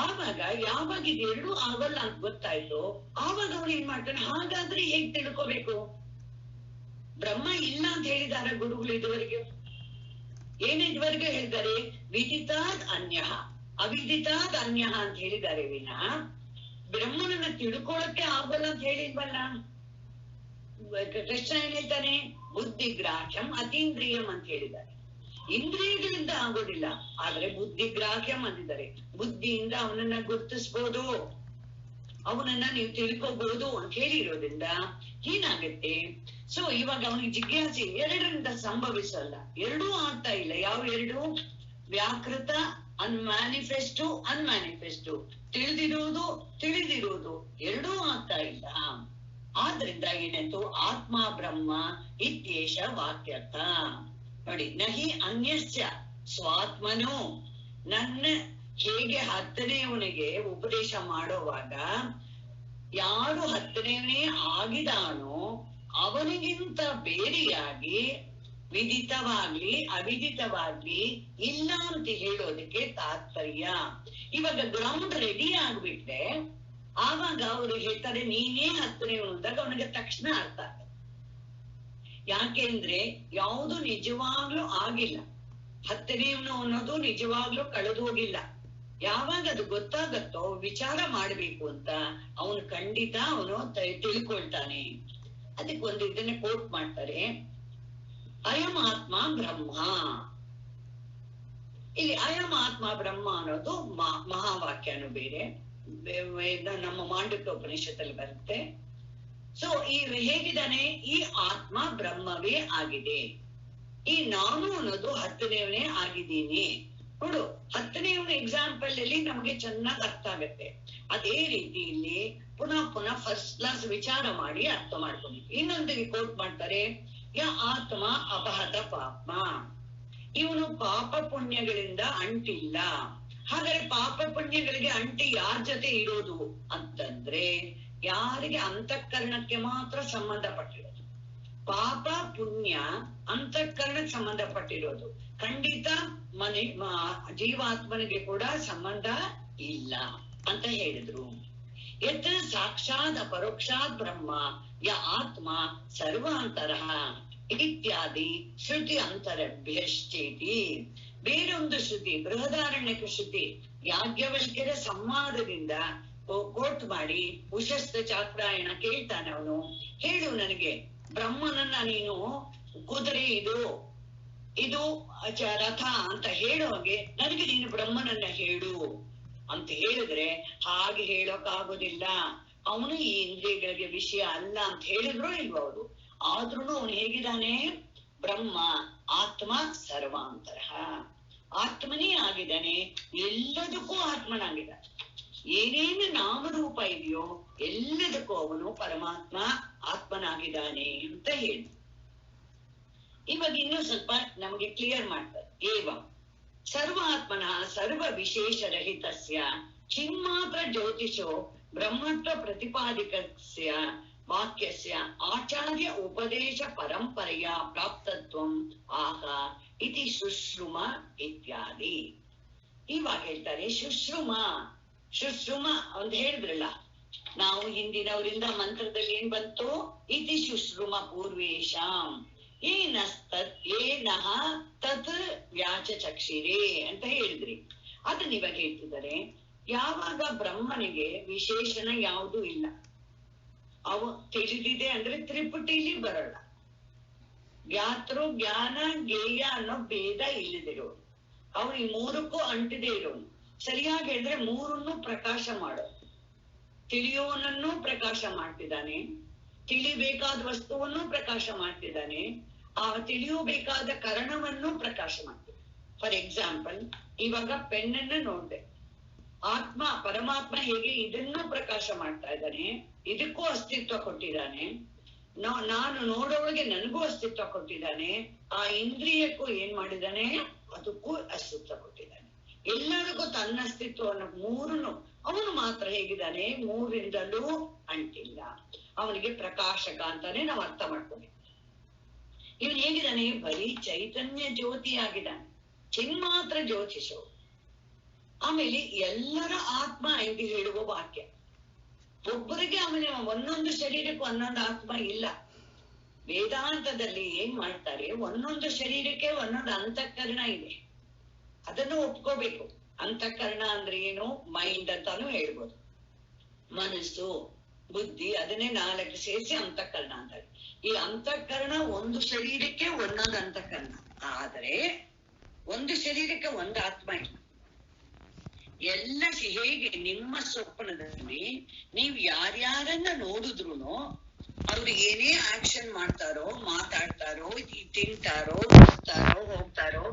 ಆವಾಗ ಯಾವಾಗ ಇದೆರಡೂ ಆಗಲ್ಲ ಅಂತ ಗೊತ್ತಾಯ್ತು, ಆವಾಗ ಅವ್ರು ಏನ್ ಮಾಡ್ತಾನೆ? ಹಾಗಾದ್ರೆ ಹೇಗ್ ತಿಳ್ಕೋಬೇಕು? ಬ್ರಹ್ಮ ಇಲ್ಲ ಅಂತ ಹೇಳಿದಾರ ಗುರುಗಳು ಇದುವರೆಗೆ? ಇದುವರೆಗೆ ಹೇಳಿದ್ದಾರೆ ವಿದಿತಾದ್ ಅನ್ಯ, ಅವಿದಿತಾದ್ ಅನ್ಯ ಅಂತ ಹೇಳಿದ್ದಾರೆ ವಿನ ಬ್ರಹ್ಮನನ್ನ ತಿಳ್ಕೊಳಕ್ಕೆ ಆಗಲ್ಲ ಅಂತ ಹೇಳಿಲ್ವಲ್ಲ. ಕೃಷ್ಣ ಏನ್ ಹೇಳ್ತಾನೆ? ಬುದ್ಧಿಗ್ರಾಹ್ಯಂ ಅತೀಂದ್ರಿಯಂ ಅಂತ ಹೇಳಿದ್ದಾರೆ. ಇಂದ್ರಿಯಗಳಿಂದ ಆಗೋದಿಲ್ಲ, ಆದ್ರೆ ಬುದ್ಧಿಗ್ರಾಹ್ಯಂ ಅಂದಿದ್ದಾರೆ. ಬುದ್ಧಿಯಿಂದ ಅವನನ್ನ ಗುರುತಿಸ್ಬೋದು, ಅವನನ್ನ ನೀವು ತಿಳ್ಕೋಬಹುದು ಅಂತ ಹೇಳಿರೋದ್ರಿಂದ ಏನಾಗುತ್ತೆ? ಸೊ ಇವಾಗ ಅವನಿಗೆ ಜಿಜ್ಞಾಸೆ ಎರಡರಿಂದ ಸಂಭವಿಸಲ್ಲ, ಎರಡೂ ಆಗ್ತಾ ಇಲ್ಲ. ಯಾವ ಎರಡು? ವ್ಯಾಕೃತ ಅನ್ಮ್ಯಾನಿಫೆಸ್ಟು, ಅನ್ಮ್ಯಾನಿಫೆಸ್ಟು, ತಿಳಿದಿರುವುದು ತಿಳಿದಿರುವುದು ಎರಡೂ ಆಗ್ತಾ ಇಲ್ಲ. ಆದ್ರಿಂದ ಏನಾಯ್ತು? ಆತ್ಮ ಬ್ರಹ್ಮ ಇತ್ಯೇಷ ವಾಕ್ಯರ್ಥ. ನೋಡಿ, ನಹಿ ಅನ್ಯಸ್ಯ ಸ್ವಾತ್ಮನೋ, ನನ್ನ ಹೇಗೆ ಹತ್ತನೆಯವನಿಗೆ ಉಪದೇಶ ಮಾಡೋವಾಗ ಯಾರು ಹತ್ತನೆಯವನೇ ಆಗಿದಾನೋ ಅವನಿಗಿಂತ ಬೇರೆಯಾಗಿ ವಿದಿತವಾಗ್ಲಿ ಅವಿದಿತವಾಗ್ಲಿ ಇಲ್ಲ ಅಂತ ಹೇಳೋದಕ್ಕೆ ತಾತ್ಪರ್ಯ. ಇವಾಗ ಗ್ರೌಂಡ್ ರೆಡಿ ಆಗ್ಬಿಟ್ರೆ ಆವಾಗ ಅವ್ರು ಹೇಳ್ತಾರೆ ನೀನೇ ಹತ್ತನೆಯವನು ಅಂದಾಗ ಅವನಿಗೆ ತಕ್ಷಣ ಅರ್ಥ ಆಗುತ್ತೆ. ಯಾಕೆಂದ್ರೆ ಯಾವುದು ನಿಜವಾಗ್ಲೂ ಆಗಿಲ್ಲ, ಹತ್ತನೆಯವನು ಅನ್ನೋದು ನಿಜವಾಗ್ಲೂ ಕಳೆದು ಹೋಗಿಲ್ಲ. ಯಾವಾಗ ಅದು ಗೊತ್ತಾಗತ್ತೋ ವಿಚಾರ ಮಾಡ್ಬೇಕು ಅಂತ ಅವನು ಖಂಡಿತ ಅವನು ತಿಳ್ಕೊಳ್ತಾನೆ. ಅದಕ್ಕೆ ಒಂದು ಇದನ್ನ ಕೋಟ್ ಮಾಡ್ತಾರೆ, ಅಯಂ ಆತ್ಮ ಬ್ರಹ್ಮ. ಇಲ್ಲಿ ಅಯಂ ಆತ್ಮ ಬ್ರಹ್ಮ ಅನ್ನೋದು ಮಹಾವಾಕ್ಯನು ಬೇರೆ, ನಮ್ಮ ಮಾಂಡವ್ಯ ಉಪನಿಷತ್ತಲ್ಲಿ ಬರುತ್ತೆ. ಸೊ ಈ ಹೇಗಿದ್ದಾನೆ? ಈ ಆತ್ಮ ಬ್ರಹ್ಮವೇ ಆಗಿದೆ, ಈ ನಾನು ಅನ್ನೋದು ಹತ್ತನೆಯವನೇ ಆಗಿದ್ದೀನಿ. ನೋಡು, ಹತ್ತನೆಯವನ ಎಕ್ಸಾಂಪಲ್ ಅಲ್ಲಿ ನಮಗೆ ಚೆನ್ನಾಗಿ ಅರ್ಥ ಆಗತ್ತೆ. ಅದೇ ರೀತಿ ಇಲ್ಲಿ ಪುನಃ ಪುನಃ ಫಸ್ಟ್ ಕ್ಲಾಸ್ ವಿಚಾರ ಮಾಡಿ ಅರ್ಥ ಮಾಡ್ಕೊಂಡು ಇನ್ನೊಂದಿಗೆ ಕೋಟ್ ಮಾಡ್ತಾರೆ, ಯ ಆತ್ಮ ಅಪಹತ ಪಾಪ. ಇವನು ಪಾಪ ಪುಣ್ಯಗಳಿಂದ ಅಂಟಿಲ್ಲ. ಹಾಗಾದ್ರೆ ಪಾಪ ಪುಣ್ಯಗಳಿಗೆ ಅಂಟಿ ಯಾರ ಜೊತೆ ಇರೋದು ಅಂತಂದ್ರೆ ಯಾರಿಗೆ ಅಂತಃಕರಣಕ್ಕೆ ಮಾತ್ರ ಸಂಬಂಧಪಟ್ಟಿರೋದು. ಪಾಪ ಪುಣ್ಯ ಅಂತಃಕರಣಕ್ಕೆ ಸಂಬಂಧಪಟ್ಟಿರೋದು. ಖಂಡಿತ ಜೀವಾತ್ಮನಿಗೆ ಕೂಡ ಸಂಬಂಧ ಇಲ್ಲ ಅಂತ ಹೇಳಿದ್ರು. ಯತ್ ಸಾಕ್ಷಾತ್ ಅಪರೋಕ್ಷಾತ್ ಬ್ರಹ್ಮ ಯ ಆತ್ಮ ಸರ್ವಾಂತರ ಇತ್ಯಾದಿ ಶ್ರುತಿ ಅಂತರಭ್ಯಶ್ಚೇತಿ. ಬೇರೊಂದು ಶ್ರುತಿ, ಬೃಹದಾರಣ್ಯಕ ಶ್ರುತಿ, ಯಾಜ್ಞವಲ್ಕ್ಯರ ಸಂವಾದದಿಂದ ಕೋಟ್ ಮಾಡಿ ಉಶಸ್ತ ಚಾಕ್ರಾಯಣ ಕೇಳ್ತಾನೆ ಅವನು, ಹೇಳು ನನಗೆ ಬ್ರಹ್ಮನನ್ನ ನೀನು ಕುದುರೆ ಇದು ರಥ ಅಂತ ಹೇಳುವಾಗೆ ನನಗೆ ನೀನು ಬ್ರಹ್ಮನನ್ನ ಹೇಳು ಅಂತ ಹೇಳಿದ್ರೆ ಹಾಗೆ ಹೇಳೋಕ್ಕಾಗೋದಿಲ್ಲ. ಅವನು ಈ ಇಂದ್ರಿಯಗಳಿಗೆ ವಿಷಯ ಅಲ್ಲ ಅಂತ ಹೇಳಿದ್ರು ಇಲ್ವ ಅವರು. ಆದ್ರೂ ಅವನು ಹೇಗಿದ್ದಾನೆ? ಬ್ರಹ್ಮ ಆತ್ಮ ಸರ್ವಾಂತರ, ಆತ್ಮನೇ ಆಗಿದ್ದಾನೆ, ಎಲ್ಲದಕ್ಕೂ ಆತ್ಮನಾಗಿದ್ದಾನೆ. ಏನೇನು ನಾಮರೂಪ ಇದೆಯೋ ಎಲ್ಲದಕ್ಕೂ ಅವನು ಪರಮಾತ್ಮ ಆತ್ಮನಾಗಿದ್ದಾನೆ ಅಂತ ಹೇಳಿ ಇವಾಗ ಇನ್ನೂ ಸ್ವಲ್ಪ ನಮಗೆ ಕ್ಲಿಯರ್ ಮಾಡ್ತಾರೆ. ಏವಂ ಸರ್ವಾತ್ಮನ ಸರ್ವ ವಿಶೇಷ ರಹಿತಸ್ಯ ಚಿನ್ಮಾತ್ರ ಜ್ಯೋತಿಷೋ ಬ್ರಹ್ಮತ್ವ ಪ್ರತಿಪಾದಿಕಸ್ಯ ವಾಕ್ಯಸ್ಯ ಆಚಾರ್ಯ ಉಪದೇಶ ಪರಂಪರೆಯ ಪ್ರಾಪ್ತತ್ವಂ ಆಹ ಇತಿ ಶುಶ್ರುಮ ಇತ್ಯಾದಿ. ಇವಾಗ ಹೇಳ್ತಾರೆ ಶುಶ್ರುಮ ಅಂತ ಹೇಳಿದ್ರಲ್ಲ ನಾವು ಹಿಂದಿನವರಿಂದ ಮಂತ್ರದಲ್ಲಿ ಏನ್ ಬಂತು? ಇತಿ ಶುಶ್ರುಮ ಪೂರ್ವೇಶಾಂ ಏನಃ ತತ್ ವ್ಯಾಚ ಚಕ್ಷಿರೇ ಅಂತ ಹೇಳಿದ್ರಿ. ಅದನ್ನ ಇವಾಗ ಹೇಳ್ತಿದ್ದಾರೆ, ಯಾವಾಗ ಬ್ರಹ್ಮನಿಗೆ ವಿಶೇಷಣ ಯಾವುದೂ ಇಲ್ಲ, ಅವ ತಿಳಿದಿದೆ ಅಂದ್ರೆ ತ್ರಿಪುಟಿಲಿ ಬರಲ್ಲ. ಜ್ಞಾತೃ ಜ್ಞಾನ ಜ್ಞೇಯ ಅನ್ನೋ ಭೇದ ಇಲ್ಲದಿರೋರು, ಅವನು ಈ ಮೂರಕ್ಕೂ ಅಂಟಿದೆ ಇರೋನು. ಸರಿಯಾಗಿ ಹೇಳಿದ್ರೆ ಮೂರನ್ನು ಪ್ರಕಾಶ ಮಾಡೋ, ತಿಳಿಯೋನನ್ನು ಪ್ರಕಾಶ ಮಾಡ್ತಿದ್ದಾನೆ, ತಿಳಿಬೇಕಾದ ವಸ್ತುವನ್ನು ಪ್ರಕಾಶ ಮಾಡ್ತಿದ್ದಾನೆ, ಆ ತಿಳಿಯಬೇಕಾದ ಕಾರಣವನ್ನು ಪ್ರಕಾಶ ಮಾಡ್ತಿದ್ದಾನೆ. ಫಾರ್ ಎಕ್ಸಾಂಪಲ್, ಇವಾಗ ಪೆನ್ನನ್ನು ನೋಡ್ದೆ, ಆತ್ಮ ಪರಮಾತ್ಮ ಹೇಗೆ ಇದನ್ನು ಪ್ರಕಾಶ ಮಾಡ್ತಾ ಇದ್ದಾನೆ, ಇದಕ್ಕೂ ಅಸ್ತಿತ್ವ ಕೊಟ್ಟಿದ್ದಾನೆ, ನಾನು ನೋಡೋಳಿಗೆ ನನಗೂ ಅಸ್ತಿತ್ವ ಕೊಟ್ಟಿದ್ದಾನೆ, ಆ ಇಂದ್ರಿಯಕ್ಕೂ ಏನ್ ಮಾಡಿದ್ದಾನೆ, ಅದಕ್ಕೂ ಅಸ್ತಿತ್ವ ಕೊಟ್ಟಿದ್ದಾನೆ. ಎಲ್ಲರಿಗೂ ತನ್ನ ಅಸ್ತಿತ್ವವನ್ನು ಮೂರನ್ನು ಅವನು ಮಾತ್ರ ಹೇಗಿದ್ದಾನೆ, ಮೂರಿಂದಲೂ ಅಂಟಿಲ್ಲ. ಅವನಿಗೆ ಪ್ರಕಾಶಕ ಅಂತಾನೆ ನಾವು ಅರ್ಥ ಮಾಡ್ಕೊಬೇಕು. ಇವನು ಹೇಗಿದ್ದಾನೆ, ಬರೀ ಚೈತನ್ಯ ಜ್ಯೋತಿ ಆಗಿದ್ದಾನೆ, ಚಿನ್ಮಾತ್ರ ಜ್ಯೋತಿಷು. ಆಮೇಲೆ ಎಲ್ಲರ ಆತ್ಮ ಎಂದು ಹೇಳುವ ವಾಕ್ಯ, ಒಬ್ಬರಿಗೆ ಅವನ ಒಂದೊಂದು ಶರೀರಕ್ಕೂ ಒಂದೊಂದು ಆತ್ಮ ಇಲ್ಲ. ವೇದಾಂತದಲ್ಲಿ ಏನ್ ಮಾಡ್ತಾರೆ, ಒಂದೊಂದು ಶರೀರಕ್ಕೆ ಒಂದೊಂದು ಅಂತಃಕರಣ ಇದೆ. ಅದನ್ನು ಒಪ್ಕೋಬೇಕು. ಅಂತಃಕರಣ ಅಂದ್ರೆ ಏನು? ಮೈಂಡ್ ಅಂತಾನು ಹೇಳ್ಬೋದು. ಮನಸ್ಸು, ಬುದ್ಧಿ, ಅದನ್ನೇ 4 ಸೇರಿಸಿ ಅಂತಃಕರಣ ಅಂತಾರೆ. ಈ ಅಂತಃಕರಣ ಒಂದು ಶರೀರಕ್ಕೆ ಒಂದೊಂದು ಅಂತಃಕರಣ, ಆದ್ರೆ ಒಂದು ಶರೀರಕ್ಕೆ ಒಂದು ಆತ್ಮ ಇಲ್ಲ. ಎಲ್ಲ ಹೇಗೆ ನಿಮ್ಮ ಸ್ವಪ್ನದಲ್ಲಿ ನೀವು ಯಾರ್ಯಾರನ್ನ ನೋಡಿದ್ರು ಅವ್ರು ಏನೇ ಆಕ್ಷನ್ ಮಾಡ್ತಾರೋ, ಮಾತಾಡ್ತಾರೋ, ತಿಂತಾರೋ, ಹೋಗ್ತಾರೋ,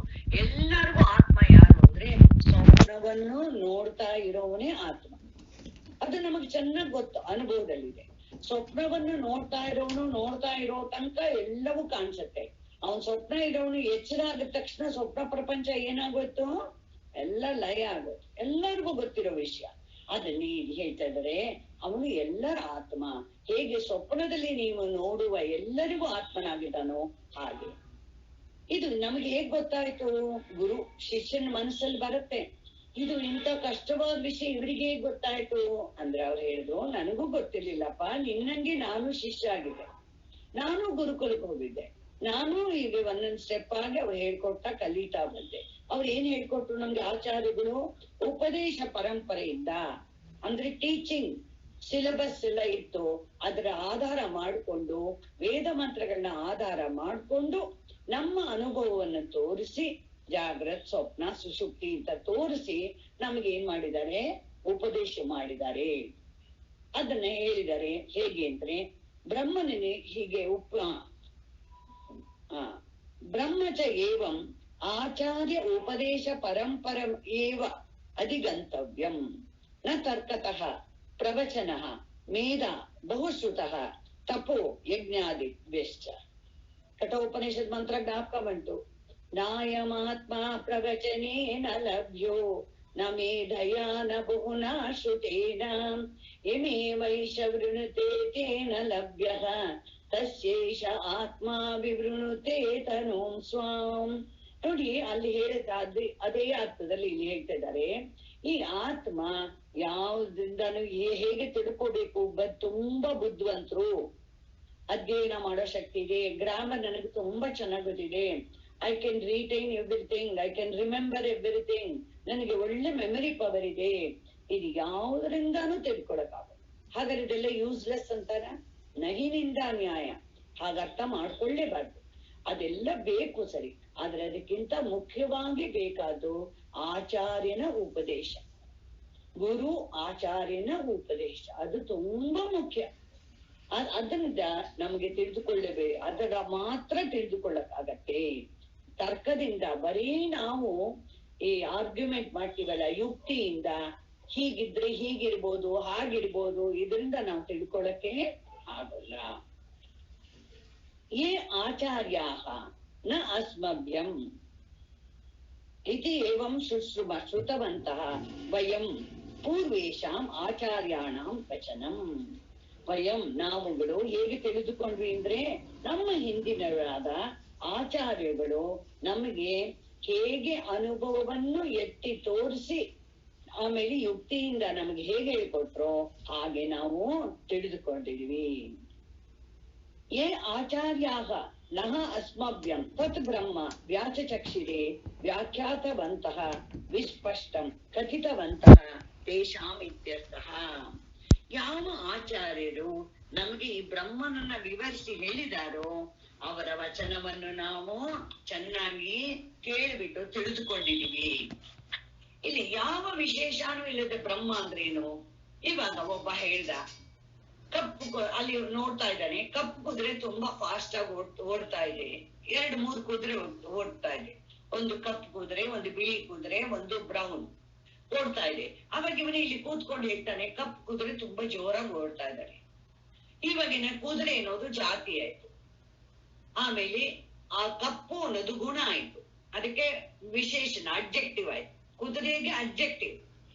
ಎಲ್ಲರಿಗೂ ಆತ್ಮ ಯಾರು ಅಂದ್ರೆ ಸ್ವಪ್ನವನ್ನು ನೋಡ್ತಾ ಇರೋವನೇ ಆತ್ಮ. ಅದು ನಮಗೆ ಚೆನ್ನಾಗಿ ಗೊತ್ತು, ಅನುಭವದಲ್ಲಿದೆ. ಸ್ವಪ್ನವನ್ನು ನೋಡ್ತಾ ಇರೋ ತನಕ ಎಲ್ಲವೂ ಕಾಣಿಸುತ್ತೆ. ಅವನ್ ಸ್ವಪ್ನ ಇರೋನು ಎಚ್ಚರ ಆಗಿದ ತಕ್ಷಣ ಸ್ವಪ್ನ ಪ್ರಪಂಚ ಏನಾಗೋಯ್ತು? ಎಲ್ಲ ಲಯ ಆಗೋಯ್ತು. ಎಲ್ಲರಿಗೂ ಗೊತ್ತಿರೋ ವಿಷಯ. ಅದನ್ನ ಈಗ ಹೇಳ್ತಾ ಇದ್ದಾರೆ, ಅವನು ಎಲ್ಲರ ಆತ್ಮ. ಹೇಗೆ ಸ್ವಪ್ನದಲ್ಲಿ ನೀವು ನೋಡುವ ಎಲ್ಲರಿಗೂ ಆತ್ಮನಾಗಿದ್ದಾನೋ ಹಾಗೆ. ಇದು ನಮಗೆ ಹೇಗ್ ಗೊತ್ತಾಯ್ತು? ಗುರು ಶಿಷ್ಯನ ಮನಸ್ಸಲ್ಲಿ ಬರುತ್ತೆ. ಇದು ಇಂಥ ಕಷ್ಟವಾದ ವಿಷಯ ಇವರಿಗೆ ಹೇಗ್ ಗೊತ್ತಾಯ್ತು ಅಂದ್ರೆ ಅವ್ರು ಹೇಳಿದ್ರು, ನನಗೂ ಗೊತ್ತಿರ್ಲಿಲ್ಲಪ್ಪ, ನಿನ್ನಂಗೆ ನಾನು ಶಿಷ್ಯ ಆಗಿದ್ದೆ, ನಾನು ಗುರುಕುಲಕ್ಕೆ ಹೋಗಿದ್ದೆ, ನಾನು ಈಗ ಒಂದೊಂದ್ ಸ್ಟೆಪ್ ಆಗಿ ಅವ್ರು ಹೇಳ್ಕೊಡ್ತಾ ಕಲೀತಾ ಬಂದೆ. ಅವ್ರು ಏನ್ ಹೇಳ್ಕೊಟ್ರು ನಮ್ಗೆ ಆಚಾರ್ಯಗಳು? ಉಪದೇಶ ಪರಂಪರೆಯಿಂದ, ಅಂದ್ರೆ ಟೀಚಿಂಗ್ ಸಿಲೆಬಸ್ ಎಲ್ಲ ಇತ್ತು, ಅದರ ಆಧಾರ ಮಾಡಿಕೊಂಡು, ವೇದ ಮಂತ್ರಗಳನ್ನ ಆಧಾರ ಮಾಡಿಕೊಂಡು ನಮ್ಮ ಅನುಭವವನ್ನು ತೋರಿಸಿ, ಜಾಗ್ರತ್, ಸ್ವಪ್ನ, ಸುಷುಪ್ತಿ ಅಂತ ತೋರಿಸಿ ನಮ್ಗೆ ಏನ್ ಮಾಡಿದ್ದಾರೆ? ಉಪದೇಶ ಮಾಡಿದ್ದಾರೆ. ಅದನ್ನ ಹೇಳಿದ್ದಾರೆ. ಹೇಗೆ ಅಂದ್ರೆ, ಬ್ರಹ್ಮನೇ ಹೀಗೆ ಬ್ರಹ್ಮಚ ಏವಂ ಆಚಾರ್ಯ ಉಪದೇಶ ಪರಂಪರಂ ಏವ ಅಧಿಗಂತವ್ಯಂ ನ ತರ್ಕತಃ ಪ್ರವಚನಃ ಮೇಧ ಬಹುಶ್ರುತಃ ತಪೋ ಯಜ್ಞಾದಿಭ್ಯಶ್ಚ. ಕಠೋಪನಿಷತ್ ಮಂತ್ರ ಜ್ಞಾಪಕ ಬಂತು. ನಾಯಮಾತ್ಮ ಪ್ರವಚನೇನ ಲಭ್ಯೋ ನ ಮೇಧಯಾ ನ ಬಹುನಾ ಶ್ರುತೇನ ಯಮೇ ವೈಶ ವೃಣುತೆ ತೇನ ಲಭ್ಯಃ ತಸ್ಯೈಷ ಆತ್ಮ ವಿವೃಣುತೆ ತನೂಂ ಸ್ವಾಂ. ನೋಡಿ, ಅಲ್ಲಿ ಹೇಳುತ್ತೆ, ಅದೇ ಅರ್ಥದಲ್ಲಿ ಇಲ್ಲಿ ಹೇಳ್ತಾ ಇದ್ದಾರೆ. ಈ ಆತ್ಮ ಯಾವ್ದಿಂದನು ಹೇಗೆ ತಿಳ್ಕೋಬೇಕು? ತುಂಬಾ ಬುದ್ಧಿವಂತರು, ಅಧ್ಯಯನ ಮಾಡೋ ಶಕ್ತಿ ಇದೆ, ಗ್ರಾಮರ್ ನನಗೆ ತುಂಬಾ ಚೆನ್ನಾಗಿ ಗೊತ್ತಿದೆ, I can retain everything, I can remember everything, ನನಗೆ ಒಳ್ಳೆ ಮೆಮರಿ ಪವರ್ ಇದೆ. ಇದು ಯಾವುದರಿಂದಾನು ತಿಳ್ಕೊಳಕ್ಕಾಗಲ್ಲ. ಹಾಗಾದ್ರೆ ಇದೆಲ್ಲ ಯೂಸ್ಲೆಸ್ ಅಂತಾರ? ನಹಿನಿಂದ ನ್ಯಾಯ. ಹಾಗರ್ಥ ಮಾಡ್ಕೊಳ್ಳೇಬಾರ್ದು. ಅದೆಲ್ಲ ಬೇಕು ಸರಿ, ಆದ್ರೆ ಅದಕ್ಕಿಂತ ಮುಖ್ಯವಾಗಿ ಬೇಕಾದ್ದು ಆಚಾರ್ಯನ ಉಪದೇಶ. ಗುರು ಆಚಾರ್ಯನ ಉಪದೇಶ ಅದು ತುಂಬಾ ಮುಖ್ಯ. ಅದರಿಂದ ನಮಗೆ ತಿಳಿದುಕೊಳ್ಳಬೇಕು, ಅದರ ಮಾತ್ರ ತಿಳಿದುಕೊಳ್ಳಕ್ಕಾಗತ್ತೆ. ತರ್ಕದಿಂದ ಬರೀ ನಾವು ಈ ಆರ್ಗ್ಯುಮೆಂಟ್ ಮಾಡ್ತೀವಲ್ಲ, ಯುಕ್ತಿಯಿಂದ ಹೀಗಿದ್ರೆ ಹೀಗಿರ್ಬೋದು, ಹಾಗಿರ್ಬೋದು, ಇದರಿಂದ ನಾವು ತಿಳ್ಕೊಳಕ್ಕೆ ಆಗಲ್ಲ. ಯೇ ಆಚಾರ್ಯಾಃ ನ ಅಸ್ಮಭ್ಯಂ ಇತಿ ಏವಂ ಶ್ರುತವಂತಃ ವಯಂ ಪೂರ್ವೇಷಾಂ ಆಚಾರ್ಯಾಣಾಂ ವಚನಂ. ವಯಂ ನಾವುಗಳು ಹೇಗೆ ತಿಳಿದುಕೊಂಡ್ವಿ ಅಂದ್ರೆ, ನಮ್ಮ ಹಿಂದಿನವರಾದ ಆಚಾರ್ಯಗಳು ನಮಗೆ ಹೇಗೆ ಅನುಭವವನ್ನು ಎತ್ತಿ ತೋರಿಸಿ ಆಮೇಲೆ ಯುಕ್ತಿಯಿಂದ ನಮಗೆ ಹೇಗೆ ಹೇಳ್ಕೊಟ್ರೋ ಹಾಗೆ ನಾವು ತಿಳಿದುಕೊಂಡಿದ್ವಿ. ಯೇ ಆಚಾರ್ಯಾಃ ನಃ ಅಸ್ಮಭ್ಯಂ ತತ್ ಬ್ರಹ್ಮ ವ್ಯಾಚಚಕ್ಷಿರೆ ವ್ಯಾಖ್ಯಾತವಂತಃ ವಿಸ್ಪಷ್ಟಂ ಕಥಿತವಂತಃ ತೇಷಾಂ ಇತ್ಯರ್ಥಃ. ಯಾವ ಆಚಾರ್ಯರು ನಮಗೆ ಈ ಬ್ರಹ್ಮನನ್ನ ವಿವರಿಸಿ ಹೇಳಿದಾರೋ ಅವರ ವಚನವನ್ನು ನಾವು ಚೆನ್ನಾಗಿ ಕೇಳ್ಬಿಟ್ಟು ತಿಳಿದುಕೊಂಡಿದೀವಿ. ಇಲ್ಲಿ ಯಾವ ವಿಶೇಷನೂ ಇಲ್ಲದೆ ಬ್ರಹ್ಮ ಅಂದ್ರೇನು? ಇವಾಗ ಒಬ್ಬ ಹೇಳ್ದ, ಕಪ್ಪು ಅಲ್ಲಿ ನೋಡ್ತಾ ಇದ್ದಾನೆ, ಕಪ್ಪು ಕುದುರೆ ತುಂಬಾ ಫಾಸ್ಟ್ ಆಗಿ ಓಡ್ತಾ ಇದೆ, 2-3 ಕುದುರೆ ಓಡ್ತಾ ಇದೆ. ಒಂದು ಕಪ್ಪು ಕುದುರೆ, ಒಂದು ಬಿಳಿ ಕುದುರೆ, ಒಂದು ಬ್ರೌನ್ ಓಡ್ತಾ ಇದೆ. ಅವಾಗ ಇವನು ಇಲ್ಲಿ ಕೂತ್ಕೊಂಡು ಹೇಳ್ತಾನೆ, ಕಪ್ಪು ಕುದುರೆ ತುಂಬಾ ಜೋರಾಗಿ ಓಡ್ತಾ ಇದ್ದಾನೆ. ಇವಾಗಿನ ಕುದುರೆ ಅನ್ನೋದು ಜಾತಿ ಆಯ್ತು, ಆಮೇಲೆ ಆ ಕಪ್ಪು ಅನ್ನೋದು ಗುಣ ಆಯ್ತು, ಅದಕ್ಕೆ ವಿಶೇಷಣ ಅಡ್ಜೆಕ್ಟಿವ್ ಆಯ್ತು, ಕುದುರೆಗೆ ಅಡ್ಜೆಕ್ಟಿವ್.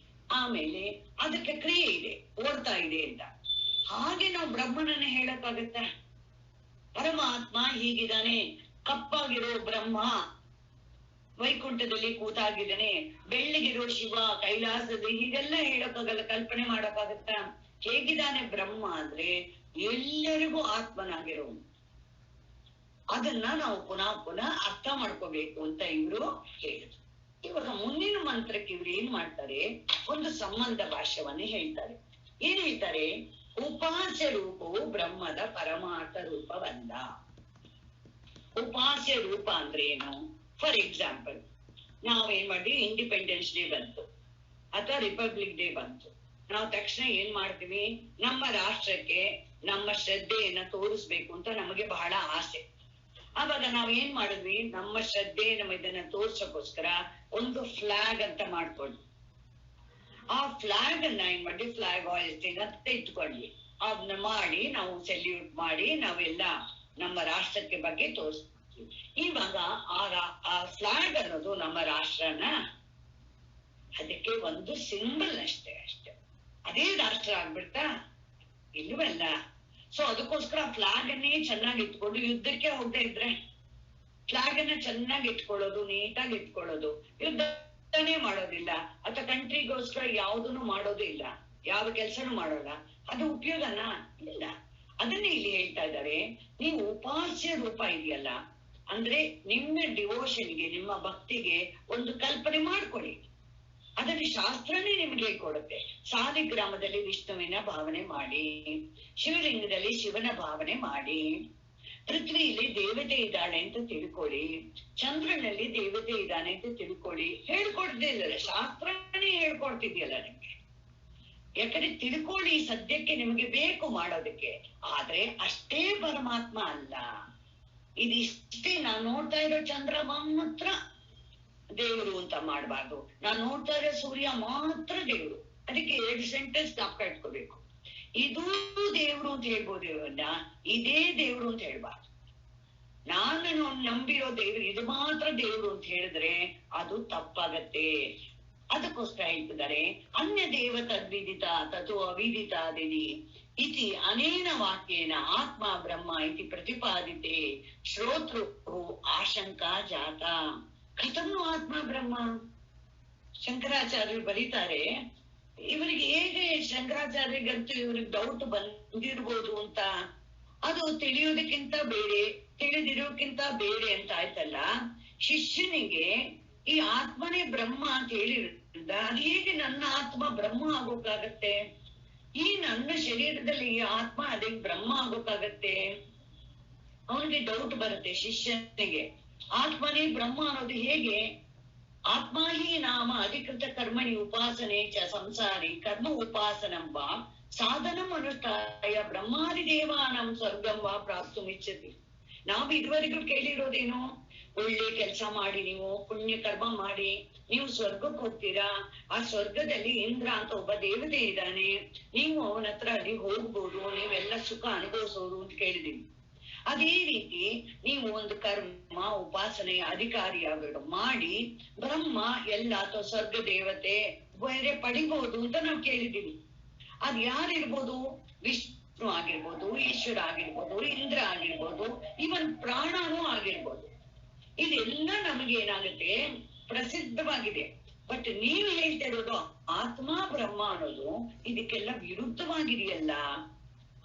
ಆಮೇಲೆ ಅದಕ್ಕೆ ಕ್ರಿಯೆ ಇದೆ, ಓಡ್ತಾ ಇದೆ ಅಂತ. ಹಾಗೆ ನಾವು ಬ್ರಹ್ಮನನ್ನ ಹೇಳಕ್ಕಾಗತ್ತ? ಪರಮಾತ್ಮ ಹೀಗಿದ್ದಾನೆ, ಕಪ್ಪಾಗಿರೋ ಬ್ರಹ್ಮ ವೈಕುಂಠದಲ್ಲಿ ಕೂತಾಗಿದ್ದಾನೆ, ಬೆಳ್ಳಗಿರೋ ಶಿವ ಕೈಲಾಸದಲ್ಲಿ, ಹೀಗೆಲ್ಲ ಹೇಳಕ್ಕಾಗಲ್ಲ, ಕಲ್ಪನೆ ಮಾಡಕ್ಕಾಗತ್ತ? ಹೇಗಿದ್ದಾನೆ ಬ್ರಹ್ಮ ಅಂದ್ರೆ ಎಲ್ಲರಿಗೂ ಆತ್ಮನಾಗಿರೋ. ಅದನ್ನ ನಾವು ಪುನಃ ಅರ್ಥ ಮಾಡ್ಕೋಬೇಕು ಅಂತ ಇವರು ಹೇಳಿದ್ರು. ಇವಾಗ ಮುಂದಿನ ಮಂತ್ರಕ್ಕೆ ಇವ್ರು ಏನ್ ಮಾಡ್ತಾರೆ, ಒಂದು ಸಂಬಂಧ ಭಾಷ್ಯವನ್ನೇ ಹೇಳ್ತಾರೆ. ಏನ್ ಹೇಳ್ತಾರೆ? ಉಪಾಸ್ಯ ರೂಪವು ಬ್ರಹ್ಮದ ಪರಮಾರ್ಥ ರೂಪವಲ್ಲ. ಉಪಾಸ್ಯ ರೂಪ ಅಂದ್ರೆ ಏನು? ಫಾರ್ ಎಕ್ಸಾಂಪಲ್, ನಾವೇನ್ ಮಾಡಿ, ಇಂಡಿಪೆಂಡೆನ್ಸ್ ಡೇ ಬಂತು ಅಥವಾ ರಿಪಬ್ಲಿಕ್ ಡೇ ಬಂತು, ನಾವು ತಕ್ಷಣ ಏನ್ ಮಾಡ್ತೀವಿ, ನಮ್ಮ ರಾಷ್ಟ್ರಕ್ಕೆ ನಮ್ಮ ಶ್ರದ್ಧೆಯನ್ನ ತೋರಿಸ್ಬೇಕು ಅಂತ ನಮಗೆ ಬಹಳ ಆಸೆ. ಆವಾಗ ನಾವ್ ಏನ್ ಮಾಡಿದ್ವಿ, ನಮ್ಮ ಶ್ರದ್ಧೆ ನಮ್ಮ ಇದನ್ನ ತೋರ್ಸಕ್ಕೋಸ್ಕರ ಒಂದು ಫ್ಲಾಗ್ ಅಂತ ಮಾಡ್ಕೊಂಡ್ವಿ. ಆ ಫ್ಲಾಗ್ ಅನ್ನ ಏನ್ ಮಾಡಿ, ಫ್ಲಾಗ್ ಹಾಯಿಸ್ಟಿಂಗ್ ಅಂತ ಇಟ್ಕೊಂಡ್ವಿ. ಅದನ್ನ ಮಾಡಿ ನಾವು ಸೆಲ್ಯೂಟ್ ಮಾಡಿ ನಾವೆಲ್ಲ ನಮ್ಮ ರಾಷ್ಟ್ರಕ್ಕೆ ಬಗ್ಗೆ ತೋರಿಸ್ತೀವಿ. ಇವಾಗ ಆ ಫ್ಲಾಗ್ ಅನ್ನೋದು ನಮ್ಮ ರಾಷ್ಟ್ರನ, ಅದಕ್ಕೆ ಒಂದು ಸಿಂಬಲ್ ಅಷ್ಟೇ. ಅದೇ ರಾಷ್ಟ್ರ ಆಗ್ಬಿಡ್ತಾ? ಇಲ್ವಲ್ಲ. ಸೊ ಅದಕ್ಕೋಸ್ಕರ ಫ್ಲಾಗ್ ಅನ್ನೇ ಚೆನ್ನಾಗಿ ಇಟ್ಕೊಂಡು, ಯುದ್ಧಕ್ಕೆ ಹೋಗದೆ ಇದ್ರೆ ಫ್ಲಾಗ್ ಅನ್ನ ಚೆನ್ನಾಗಿ ಇಟ್ಕೊಳ್ಳೋದು, ನೀಟಾಗಿ ಇಟ್ಕೊಳ್ಳೋದು, ಯುದ್ಧನೇ ಮಾಡೋದಿಲ್ಲ ಅಥವಾ ಕಂಟ್ರಿಗೋಸ್ಕರ ಯಾವುದನ್ನು ಮಾಡೋದು ಇಲ್ಲ, ಯಾವ ಕೆಲ್ಸನೂ ಮಾಡೋಲ್ಲ, ಅದು ಉಪಯೋಗನಾ? ಇಲ್ಲ. ಅದನ್ನೇ ಇಲ್ಲಿ ಹೇಳ್ತಾ ಇದ್ದಾರೆ, ನೀವು ಉಪಾಸ್ಯ ರೂಪ ಇದೆಯಲ್ಲ, ಅಂದ್ರೆ ನಿಮ್ಮ ಡಿವೋಷನ್ಗೆ, ನಿಮ್ಮ ಭಕ್ತಿಗೆ ಒಂದು ಕಲ್ಪನೆ ಮಾಡ್ಕೊಳ್ಳಿ. ಅದನ್ನು ಶಾಸ್ತ್ರನೇ ನಿಮ್ಗೆ ಹೇಳ್ಕೊಡುತ್ತೆ. ಸಾಲಿಗ್ರಾಮದಲ್ಲಿ ವಿಷ್ಣುವಿನ ಭಾವನೆ ಮಾಡಿ, ಶಿವಲಿಂಗದಲ್ಲಿ ಶಿವನ ಭಾವನೆ ಮಾಡಿ, ಪೃಥ್ವಿಯಲ್ಲಿ ದೇವತೆ ಇದ್ದಾಳೆ ಅಂತ ತಿಳ್ಕೊಳ್ಳಿ, ಚಂದ್ರನಲ್ಲಿ ದೇವತೆ ಇದ್ದಾನೆ ಅಂತ ತಿಳ್ಕೊಳ್ಳಿ. ಹೇಳ್ಕೊಡ್ದೇ ಇಲ್ಲ, ಶಾಸ್ತ್ರನೇ ಹೇಳ್ಕೊಡ್ತಿದ್ಯಲ್ಲ ನಿಮ್ಗೆ. ಯಾಕಂದ್ರೆ ತಿಳ್ಕೊಳ್ಳಿ, ಸದ್ಯಕ್ಕೆ ನಿಮ್ಗೆ ಬೇಕು ಮಾಡೋದಕ್ಕೆ. ಆದ್ರೆ ಅಷ್ಟೇ ಪರಮಾತ್ಮ ಅಲ್ಲ. ಇದಿಷ್ಟೇ ನಾನ್ ನೋಡ್ತಾ ಇರೋ ಚಂದ್ರ ಮಾತ್ರ ದೇವರು ಅಂತ ಮಾಡ್ಬಾರ್ದು, ನಾನ್ ನೋಡ್ತಾ ಇರೋ ಸೂರ್ಯ ಮಾತ್ರ ದೇವರು. ಅದಕ್ಕೆ 2 ಸೆಂಟೆನ್ಸ್ ಜ್ಞಾಪಕ ಇಟ್ಕೋಬೇಕು. ಇದೂ ದೇವ್ರು ಅಂತ ಹೇಳ್ಬೋದು, ಇದೇ ದೇವ್ರು ಅಂತ ಹೇಳ್ಬಾರ್ದು. ನಾನು ನಂಬಿರೋ ದೇವ್ರು ಇದು ಮಾತ್ರ ದೇವ್ರು ಅಂತ ಹೇಳಿದ್ರೆ ಅದು ತಪ್ಪಾಗತ್ತೆ. ಅದಕ್ಕೋಸ್ಕರ ಹೇಳ್ತಿದ್ದಾರೆ, ಅನ್ಯ ದೇವ ತದ್ವಿದಿತ ತಥೋ ಅವಿದಿತಾದಿನಿ ಇತಿ ಅನೇನ ವಾಕ್ಯೇನ ಆತ್ಮ ಬ್ರಹ್ಮ ಇತಿ ಪ್ರತಿಪಾದಿತೆ ಶ್ರೋತೃ ಆಶಂಕಾ ಜಾತ. ಕಥಮ್ನು ಆತ್ಮ ಬ್ರಹ್ಮ? ಶಂಕರಾಚಾರ್ಯರು ಬರೀತಾರೆ, ಇವರಿಗೆ ಹೇಗೆ ಶಂಕರಾಚಾರ್ಯರಿಗಂತೂ ಇವ್ರಿಗೆ ಡೌಟ್ ಬಂದಿರ್ಬೋದು ಅಂತ, ಅದು ತಿಳಿಯೋದಕ್ಕಿಂತ ಬೇರೆ, ತಿಳಿದಿರೋಕ್ಕಿಂತ ಬೇರೆ ಅಂತ ಆಯ್ತಲ್ಲ. ಶಿಷ್ಯನಿಗೆ ಈ ಆತ್ಮನೇ ಬ್ರಹ್ಮ ಅಂತ ಹೇಳಿರೋದ್ರಿಂದ ಅದು ಹೇಗೆ ನನ್ನ ಆತ್ಮ ಬ್ರಹ್ಮ ಆಗೋಕ್ಕಾಗತ್ತೆ? ಈ ನನ್ನ ಶರೀರದಲ್ಲಿ ಈ ಆತ್ಮ ಅದೇ ಬ್ರಹ್ಮ ಆಗೋಕ್ಕಾಗತ್ತೆ? ಅವನಿಗೆ ಡೌಟ್ ಬರುತ್ತೆ ಶಿಷ್ಯನಿಗೆ, ಆತ್ಮನೇ ಬ್ರಹ್ಮ ಅನ್ನೋದು ಹೇಗೆ? ಆತ್ಮ ಹಿ ನಾಮ ಅಧಿಕೃತ ಕರ್ಮಣಿ ಉಪಾಸನೆ ಚ ಸಂಸಾರಿ ಕರ್ಮ ಉಪಾಸನಂಬ ಸಾಧನಂ ಅನುಷ್ಠಾಯ ಬ್ರಹ್ಮಾದಿ ದೇವಾನಂ ಸ್ವರ್ಗಂ ವಾ ಪ್ರಾಪ್ತುಮಿಚ್ಛತಿ. ನಾವು ಇದುವರೆಗೂ ಕೇಳಿರೋದೇನು? ಒಳ್ಳೆ ಕೆಲಸ ಮಾಡಿ, ನೀವು ಪುಣ್ಯ ಕರ್ಮ ಮಾಡಿ ನೀವು ಸ್ವರ್ಗಕ್ಕೆ ಹೋಗ್ತೀರಾ, ಆ ಸ್ವರ್ಗದಲ್ಲಿ ಇಂದ್ರ ಅಂತ ಒಬ್ಬ ದೇವತೆ ಇದ್ದಾನೆ, ನೀವು ಅವನ ಹತ್ರ ಅಲ್ಲಿ ಹೋಗ್ಬೋದು, ನೀವೆಲ್ಲ ಸುಖ ಅನುಭವಿಸೋದು ಅಂತ ಕೇಳಿದೀವಿ. ಅದೇ ರೀತಿ ನೀವು ಒಂದು ಕರ್ಮ ಉಪಾಸನೆಯ ಅಧಿಕಾರಿಯಾಗ ಮಾಡಿ ಬ್ರಹ್ಮ ಎಲ್ಲ ಅಥವಾ ಸ್ವರ್ಗ ದೇವತೆ ಬೇರೆ ಪಡಿಬಹುದು ಅಂತ ನಾವು ಕೇಳಿದೀವಿ. ಅದ್ ಯಾರಿರ್ಬೋದು? ವಿಷ್ಣು ಆಗಿರ್ಬೋದು, ಈಶ್ವರ ಆಗಿರ್ಬೋದು, ಇಂದ್ರ ಆಗಿರ್ಬೋದು, ಇವನ್ ಪ್ರಾಣನೂ ಆಗಿರ್ಬೋದು. ಇದೆಲ್ಲ ನಮಗೆ ಏನಾಗುತ್ತೆ, ಪ್ರಸಿದ್ಧವಾಗಿದೆ. ಬಟ್ ನೀವು ಹೇಳ್ತಿರೋದು ಆತ್ಮ ಬ್ರಹ್ಮ ಅನ್ನೋದು ಇದಕ್ಕೆಲ್ಲ ವಿರುದ್ಧವಾಗಿದೆಯಲ್ಲ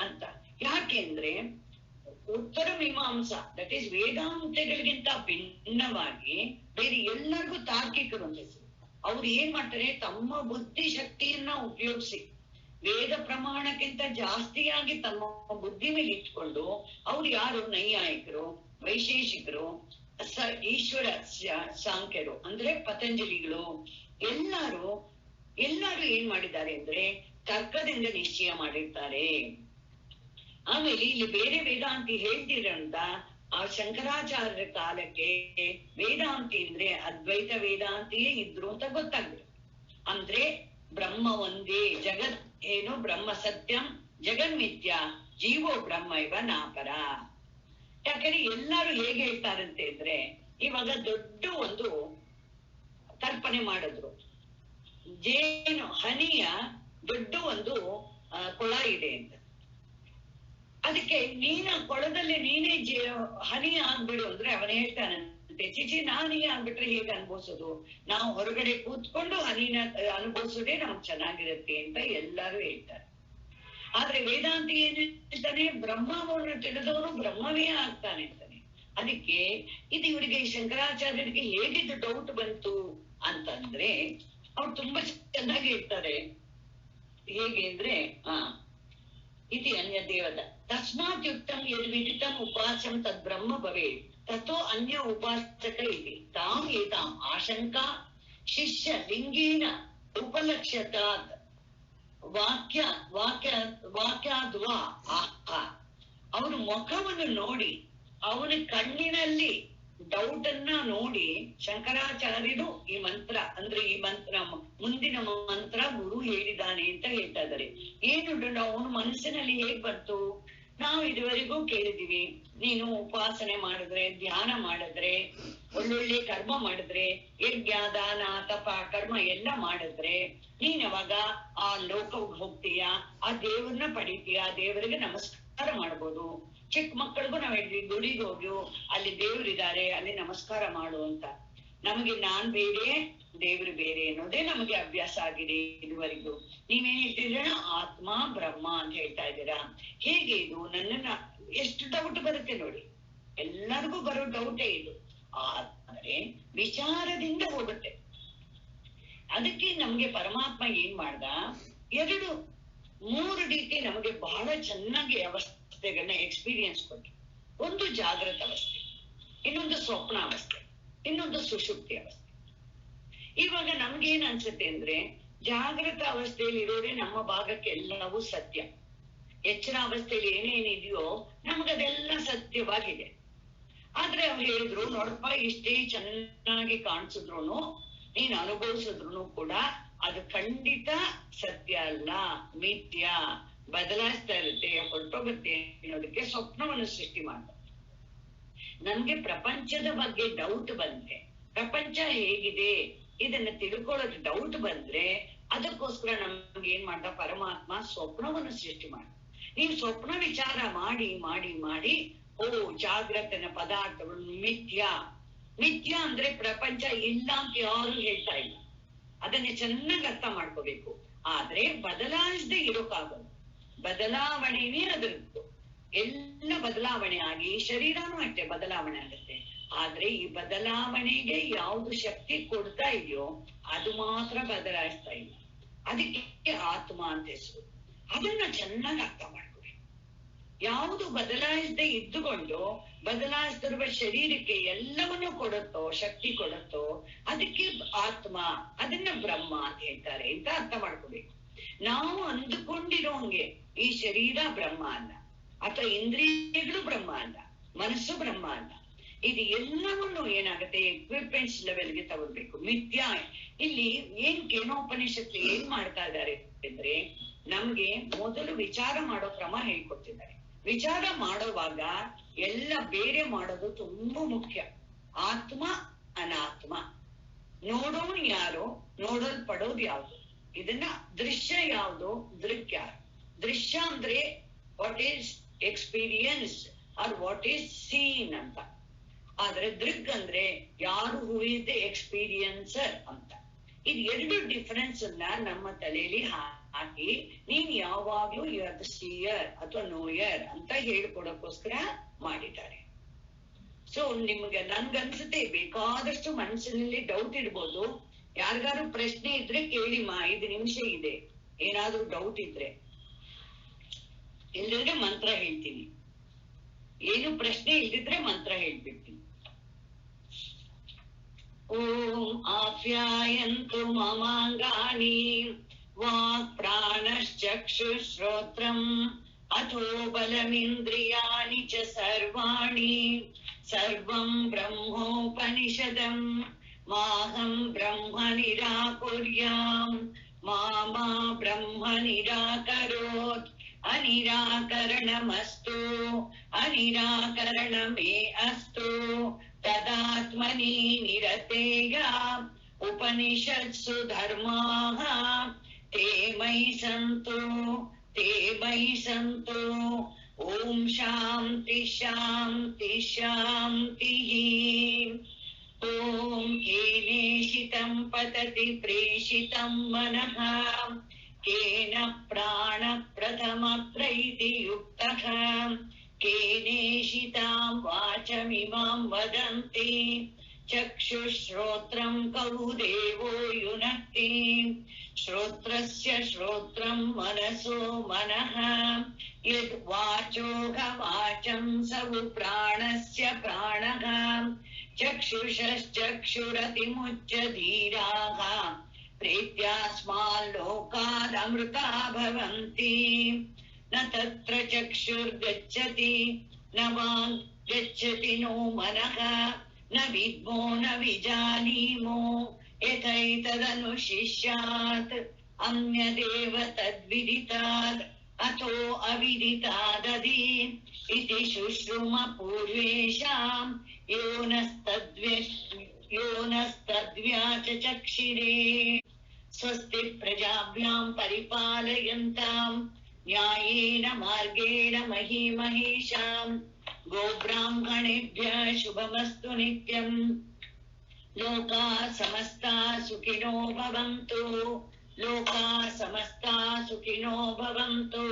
ಅಂತ. ಯಾಕೆಂದ್ರೆ ಉತ್ತರ ಮೀಮಾಂಸ, ದಟ್ ಈಸ್ ವೇದಾಂತಗಳಿಗಿಂತ ಭಿನ್ನವಾಗಿ ಬೇರೆ ಎಲ್ಲರಿಗೂ ತಾರ್ಕಿಕರು ಅಂತ ಹೆಸರು. ಅವ್ರು ಏನ್ ಮಾಡ್ತಾರೆ, ತಮ್ಮ ಬುದ್ಧಿ ಶಕ್ತಿಯನ್ನ ಉಪಯೋಗಿಸಿ ವೇದ ಪ್ರಮಾಣಕ್ಕಿಂತ ಜಾಸ್ತಿಯಾಗಿ ತಮ್ಮ ಬುದ್ಧಿ ಮೇಲೆ ಇಟ್ಕೊಂಡು ಅವ್ರು ಯಾರು? ನೈಯಾಯಿಕರು, ವೈಶೇಷಿಕರು, ಈಶ್ವರ ಸಾಂಖ್ಯರು ಅಂದ್ರೆ ಪತಂಜಲಿಗಳು, ಎಲ್ಲಾರು ಏನ್ ಮಾಡಿದ್ದಾರೆ ಅಂದ್ರೆ ತರ್ಕದಿಂದ ನಿಶ್ಚಯ ಮಾಡಿರ್ತಾರೆ. ಆಮೇಲೆ ಇಲ್ಲಿ ಬೇರೆ ವೇದಾಂತಿ ಹೇಳ್ತಿರಂತ ಆ ಶಂಕರಾಚಾರ್ಯರ ಕಾಲಕ್ಕೆ ವೇದಾಂತಿ ಅಂದ್ರೆ ಅದ್ವೈತ ವೇದಾಂತಿಯೇ ಇದ್ರು ಅಂತ ಗೊತ್ತಾಗ್ತದೆ. ಅಂದ್ರೆ ಬ್ರಹ್ಮ ಒಂದೇ, ಜಗತ್ ಏನು ಬ್ರಹ್ಮ ಸತ್ಯಂ ಜಗನ್ಮಿಥ್ಯ ಜೀವೋ ಬ್ರಹ್ಮ ಇವ ನಾಪರ. ಯಾಕಂದ್ರೆ ಎಲ್ಲಾರು ಹೇಗೆ ಹೇಳ್ತಾರಂತೆ ಅಂದ್ರೆ, ಇವಾಗ ದೊಡ್ಡ ಒಂದು ಕಲ್ಪನೆ ಮಾಡಿದ್ರು, ಜೇನು ಹನಿಯ ದೊಡ್ಡ ಒಂದು ಕೊಳ ಇದೆ ಅಂತ. ಅದಕ್ಕೆ ಕೊಳದಲ್ಲಿ ನೀನೇ ಹನಿ ಆಗ್ಬಿಡು ಅಂದ್ರೆ ಅವನು ಹೇಳ್ತಾನಂತೆ, ಚಿಚಿ ನಾನೇ ಆಗ್ಬಿಟ್ರೆ ಹೇಗೆ ಅನ್ಭವಿಸೋದು, ನಾವು ಹೊರಗಡೆ ಕೂತ್ಕೊಂಡು ಹನಿನ ಅನುಭವಿಸೋದೇ ನಮ್ಗೆ ಚೆನ್ನಾಗಿರುತ್ತೆ ಅಂತ ಎಲ್ಲಾರು ಹೇಳ್ತಾರೆ. ಆದ್ರೆ ವೇದಾಂತಿ ಏನ್ ಹೇಳ್ತಾನೆ, ಬ್ರಹ್ಮವನ್ನು ತಿಳಿದವನು ಬ್ರಹ್ಮವೇ ಆಗ್ತಾನೆ ಅಂತಾನೆ. ಅದಕ್ಕೆ ಇದು ಇವರಿಗೆ ಶಂಕರಾಚಾರ್ಯರಿಗೆ ಹೇಗಿದ್ದು ಡೌಟ್ ಬಂತು ಅಂತಂದ್ರೆ ಅವ್ರು ತುಂಬಾ ಚೆನ್ನಾಗಿ ಹೇಳ್ತಾರೆ. ಹೇಗೆ ಅಂದ್ರೆ इति अन्यदेवता तस्मात् युक्तं यद् विदितम् उपासं तद् ब्रह्म भवेत् ततो अन्य उपासक इति ताम् एताम् आशंका शिष्य लिंगेन उपलक्ष्यतात् ವಾಕ್ಯಾದ್ವಾ ಅವನು ಮುಖವನ್ನು ನೋಡಿ ಅವನ ಕಣ್ಣಿನಲ್ಲಿ ಡೌಟ್ ಅನ್ನ ನೋಡಿ ಶಂಕರಾಚಾರ್ಯರು ಈ ಮಂತ್ರ ಅಂದ್ರೆ ಈ ಮಂತ್ರ ಮುಂದಿನ ಮಂತ್ರ ಗುರು ಹೇಳಿದಾನೆ ಅಂತ ಹೇಳ್ತಾ ಇದ್ದಾರೆ. ಏನು ಅವನ ಮನಸ್ಸಿನಲ್ಲಿ ಹೇಗ್ ಬಂತು? ನಾವು ಇದುವರೆಗೂ ಕೇಳಿದೀವಿ, ನೀನು ಉಪಾಸನೆ ಮಾಡಿದ್ರೆ, ಧ್ಯಾನ ಮಾಡಿದ್ರೆ, ಒಳ್ಳೊಳ್ಳೆ ಕರ್ಮ ಮಾಡಿದ್ರೆ, ಯಜ್ಞ ದಾನ ತಪ ಕರ್ಮ ಎಲ್ಲ ಮಾಡಿದ್ರೆ ನೀನ್ ಅವಾಗ ಆ ಲೋಕಕ್ಕೆ ಹೋಗ್ತೀಯ, ಆ ದೇವ್ರನ್ನ ಪಡಿತೀಯ, ಆ ದೇವರಿಗೆ ನಮಸ್ಕಾರ ಮಾಡ್ಬೋದು. ಚಿಕ್ಕ ಮಕ್ಕಳಿಗೂ ನಾವ್ ಹೇಳಿದ್ವಿ, ಗುಡಿಗೆ ಹೋಗ್ಯು, ಅಲ್ಲಿ ದೇವ್ರಿದ್ದಾರೆ, ಅಲ್ಲಿ ನಮಸ್ಕಾರ ಮಾಡು ಅಂತ. ನಮಗೆ ನಾನ್ ಬೇರೆ ದೇವ್ರು ಬೇರೆ ಅನ್ನೋದೇ ನಮಗೆ ಅಭ್ಯಾಸ ಆಗಿದೆ ಇದುವರೆಗೂ. ನೀವೇನ್ ಹೇಳ್ತಿದ್ದೀರ? ಆತ್ಮ ಬ್ರಹ್ಮ ಅಂತ ಹೇಳ್ತಾ ಇದ್ದೀರಾ. ಹೇಗೆ ಇದು? ನನ್ನನ್ನ ಎಷ್ಟು ಡೌಟ್ ಬರುತ್ತೆ ನೋಡಿ, ಎಲ್ಲರಿಗೂ ಬರೋ ಡೌಟೇ ಇದು. ಆದ್ರೆ ವಿಚಾರದಿಂದ ಹೋಗುತ್ತೆ. ಅದಕ್ಕೆ ನಮ್ಗೆ ಪರಮಾತ್ಮ ಏನ್ ಮಾಡ್ದ, 2-3 ರೀತಿ ನಮಗೆ ಬಹಳ ಚೆನ್ನಾಗಿ ಅವಸ್ಥೆಗಳನ್ನ ಎಕ್ಸ್ಪೀರಿಯನ್ಸ್ ಕೊಟ್ಟು. ಒಂದು ಜಾಗೃತ ಅವಸ್ಥೆ, ಇನ್ನೊಂದು ಸ್ವಪ್ನ ಅವಸ್ಥೆ, ಇನ್ನೊಂದು ಸುಷುಪ್ತಿ ಅವಸ್ಥೆ. ಇವಾಗ ನಮ್ಗೇನ್ ಅನ್ಸುತ್ತೆ ಅಂದ್ರೆ, ಜಾಗೃತ ಅವಸ್ಥೆಯಲ್ಲಿ ಇರೋದೇ ನಮ್ಮ ಭಾಗಕ್ಕೆ ಎಲ್ಲವೂ ಸತ್ಯ. ಎಚ್ಚರ ಅವಸ್ಥೆಯಲ್ಲಿ ಏನೇನಿದೆಯೋ ನಮಗದೆಲ್ಲ ಸತ್ಯವಾಗಿದೆ. ಆದ್ರೆ ಅವ್ರು ಹೇಳಿದ್ರು, ನೋಡಪ್ಪ, ಇಷ್ಟೇ ಚೆನ್ನಾಗಿ ಕಾಣಿಸಿದ್ರು, ನೀನ್ ಅನುಭವಿಸಿದ್ರು ಕೂಡ ಅದು ಖಂಡಿತ ಸತ್ಯ ಅಲ್ಲ, ಮಿಥ್ಯ, ಬದಲಾಯಿಸ್ತಾ ಇರುತ್ತೆ, ಹೊರಟೋಗುತ್ತೆ ಅನ್ನೋದಕ್ಕೆ ಸ್ವಪ್ನವನ್ನು ಸೃಷ್ಟಿ ಮಾಡ್ತಾರೆ. ನಮ್ಗೆ ಪ್ರಪಂಚದ ಬಗ್ಗೆ ಡೌಟ್ ಬಂದ್ರೆ, ಪ್ರಪಂಚ ಹೇಗಿದೆ ಇದನ್ನ ತಿಳ್ಕೊಳ್ಳೋದು ಡೌಟ್ ಬಂದ್ರೆ, ಅದಕ್ಕೋಸ್ಕರ ನಮ್ಗೆ ಏನ್ ಮಾಡ್ದ ಪರಮಾತ್ಮ ಸ್ವಪ್ನವನ್ನು ಸೃಷ್ಟಿ ಮಾಡ. ನೀವು ಸ್ವಪ್ನ ವಿಚಾರ ಮಾಡಿ ಮಾಡಿ ಮಾಡಿ ಜಾಗ್ರತನ ಪದಾರ್ಥಗಳು ಮಿಥ್ಯ. ಮಿಥ್ಯ ಅಂದ್ರೆ ಪ್ರಪಂಚ ಇಲ್ಲ ಅಂತ ಯಾರು ಹೇಳ್ತಾ ಇಲ್ಲ, ಅದನ್ನ ಚೆನ್ನಾಗಿ ಅರ್ಥ ಮಾಡ್ಕೋಬೇಕು. ಆದ್ರೆ ಬದಲಾಯಿಸದೆ ಇರೋಕ್ಕಾಗಲ್ಲ, ಬದಲಾವಣೆನೇ ಅದರದ್ದು. ಎಲ್ಲ ಬದಲಾವಣೆ ಆಗಿ ಶರೀರನೂ ಅಷ್ಟೇ ಬದಲಾವಣೆ ಆಗುತ್ತೆ. ಆದ್ರೆ ಈ ಬದಲಾವಣೆಗೆ ಯಾವ್ದು ಶಕ್ತಿ ಕೊಡ್ತಾ ಇದೆಯೋ ಅದು ಮಾತ್ರ ಬದಲಾಯಿಸ್ತಾ ಇಲ್ಲ. ಅದಕ್ಕೆ ಆತ್ಮ ಅಂತ ಹೆಸರು. ಅದನ್ನ ಚೆನ್ನಾಗಿ ಅರ್ಥ ಮಾಡ್ಕೋಬೇಕು. ಯಾವುದು ಬದಲಾಯಿಸದೆ ಇದ್ದುಕೊಂಡು ಬದಲಾಯಿಸ್ತಿರುವ ಶರೀರಕ್ಕೆ ಎಲ್ಲವನ್ನೂ ಕೊಡುತ್ತೋ, ಶಕ್ತಿ ಕೊಡುತ್ತೋ, ಅದಕ್ಕೆ ಆತ್ಮ, ಅದನ್ನ ಬ್ರಹ್ಮ ಅಂತ ಹೇಳ್ತಾರೆ ಅಂತ ಅರ್ಥ ಮಾಡ್ಕೋಬೇಕು. ನಾವು ಅಂದುಕೊಂಡಿರೋಂಗೆ ಈ ಶರೀರ ಬ್ರಹ್ಮ ಅಲ್ಲ, ಅಥವಾ ಇಂದ್ರಿಯಗಳು ಬ್ರಹ್ಮ ಅಲ್ಲ, ಮನಸ್ಸು ಬ್ರಹ್ಮ ಅಲ್ಲ. ಇದು ಎಲ್ಲವನ್ನು ಏನಾಗುತ್ತೆ ಎಕ್ವಿಪ್ಮೆಂಟ್ಸ್ ಲೆವೆಲ್ಗೆ ತಗೊಳ್ಬೇಕು. ಮಿಥ್ಯಾ ಇಲ್ಲಿ ಏನ್ ಕೇನೋಪನಿಷತ್ತು ಏನ್ ಮಾಡ್ತಾ ಇದ್ದಾರೆ ಅಂದ್ರೆ, ನಮ್ಗೆ ಮೊದಲು ವಿಚಾರ ಮಾಡೋ ಕ್ರಮ ಹೇಳ್ಕೊಡ್ತಿದ್ದಾರೆ. ವಿಚಾರ ಮಾಡೋವಾಗ ಎಲ್ಲ ಬೇರೆ ಮಾಡೋದು ತುಂಬಾ ಮುಖ್ಯ. ಆತ್ಮ ಅನಾತ್ಮ, ನೋಡೋನು ಯಾರು, ನೋಡಲ್ಪಡೋದು ಯಾವುದು, ಇದನ್ನ ದೃಶ್ಯ ಯಾವುದು, ದೃಕ್ ಯಾರು. ದೃಶ್ಯ ಅಂದ್ರೆ what is experience or what is seen ಅಂತ. ಆದ್ರೆ ದೃಗ್ ಅಂದ್ರೆ ಯಾರು, ಹೂ ಇಸ್ ದ ಎಕ್ಸ್ಪೀರಿಯನ್ಸರ್ ಅಂತ. ಇದು 2 ಡಿಫರೆನ್ಸ್ ಅನ್ನ ನಮ್ಮ ತಲೆಯಲ್ಲಿ ಹಾಕಿ ನೀನ್ ಯಾವಾಗ್ಲೂ ಯು ಆರ್ ದ ಸೀಯರ್ ಅಥವಾ ನೋಯರ್ ಅಂತ ಹೇಳ್ಕೊಡಕ್ಕೋಸ್ಕರ ಮಾಡಿದ್ದಾರೆ. ಸೊ ನಿಮ್ಗೆ ನನ್ಗನ್ಸುತ್ತೆ ಬೇಕಾದಷ್ಟು ಮನಸ್ಸಿನಲ್ಲಿ ಡೌಟ್ ಇಡ್ಬೋದು. ಯಾರಿಗಾರು ಪ್ರಶ್ನೆ ಇದ್ರೆ ಕೇಳಿಮ್ಮ, 5 ನಿಮಿಷ ಇದೆ. ಏನಾದ್ರೂ ಡೌಟ್ ಇದ್ರೆ, ಇಲ್ಲದ್ರೆ ಮಂತ್ರ ಹೇಳ್ತೀನಿ. ಏನು ಪ್ರಶ್ನೆ ಇಲ್ದಿದ್ರೆ ಮಂತ್ರ ಹೇಳ್ಬಿಡ್ತೀನಿ. ಓಂ ಆಪ್ಯಾಯಂತು ಮಮಾಂಗಾನಿ ವಾಕ್ ಪ್ರಾಣಶ್ಚಕ್ಷುಶ್ರೋತ್ರಂ ಅಥೋ ಬಲಮಿಂದ್ರಿಯಾಣಿ ಚ ಸರ್ವಾಣಿ ಸರ್ವಂ ಬ್ರಹ್ಮೋಪನಿಷದಂ ಮಾಹಂ ಬ್ರಹ್ಮ ನಿರಾಕುರ್ಯಾಂ ಮಾ ಬ್ರಹ್ಮ ನಿರಾಕರೋತ್ ಅನಿರಾಕರಣಮಸ್ತು ಅನಿರಾಕರಣಮೇ ಅಸ್ತು ತದಾತ್ಮನಿ ನಿರತೇಯ ಉಪನಿಷತ್ಸು ಧರ್ಮಾಃ ತೇ ಮಯಿ ಸಂತು ತೇ ಮಯಿ ಸಂತು. ಓಂ ಶಾಂತಿ ಶಾಂತಿ ಶಾಂತಿ. ಓಂ ಕೇನೇಷಿತಂ ಪತತಿ ಪ್ರೇಷಿತಂ ಮನಃ ಕೇನ ಪ್ರಾಣ ಪ್ರಥಮ ಪ್ರೈತಿ ಯುಕ್ತಃ ಕೇನೇಷಿತಾಂ ವಾಚಮಿಮಾಂ ವದಂತಿ चक्षुश्रोत्रं कौ देवो युनक्ति श्रोत्रस्य श्रोत्रं मनसो मनः यद्वाचोघवाचं सवु प्राणस्य प्राणः चक्षुषश्चक्षुरतिमुच्य धीराः प्रीत्यास्माल्लोकादमृता भवन्ति न तत्र चक्षुर्गच्छति न वाङ् गच्छति नो मनः न विद्मो न विजानीमो यथैतदनुशिष्यात् अन्यदेव तद्विदितात् अतो अविदितादधि इति शुश्रुम पूर्वेषां योनस्तद्व्याचचक्षिरे स्वस्ति प्रजाभ्यां परिपालयन्तां न्यायेन मार्गेण महीमहीषां गोब्राह्मणेभ्यः शुभमस्तु नित्यम् लोकाः समस्ताः सुखिनो भवन्तु लोकाः समस्ताः सुखिनो भवन्तु।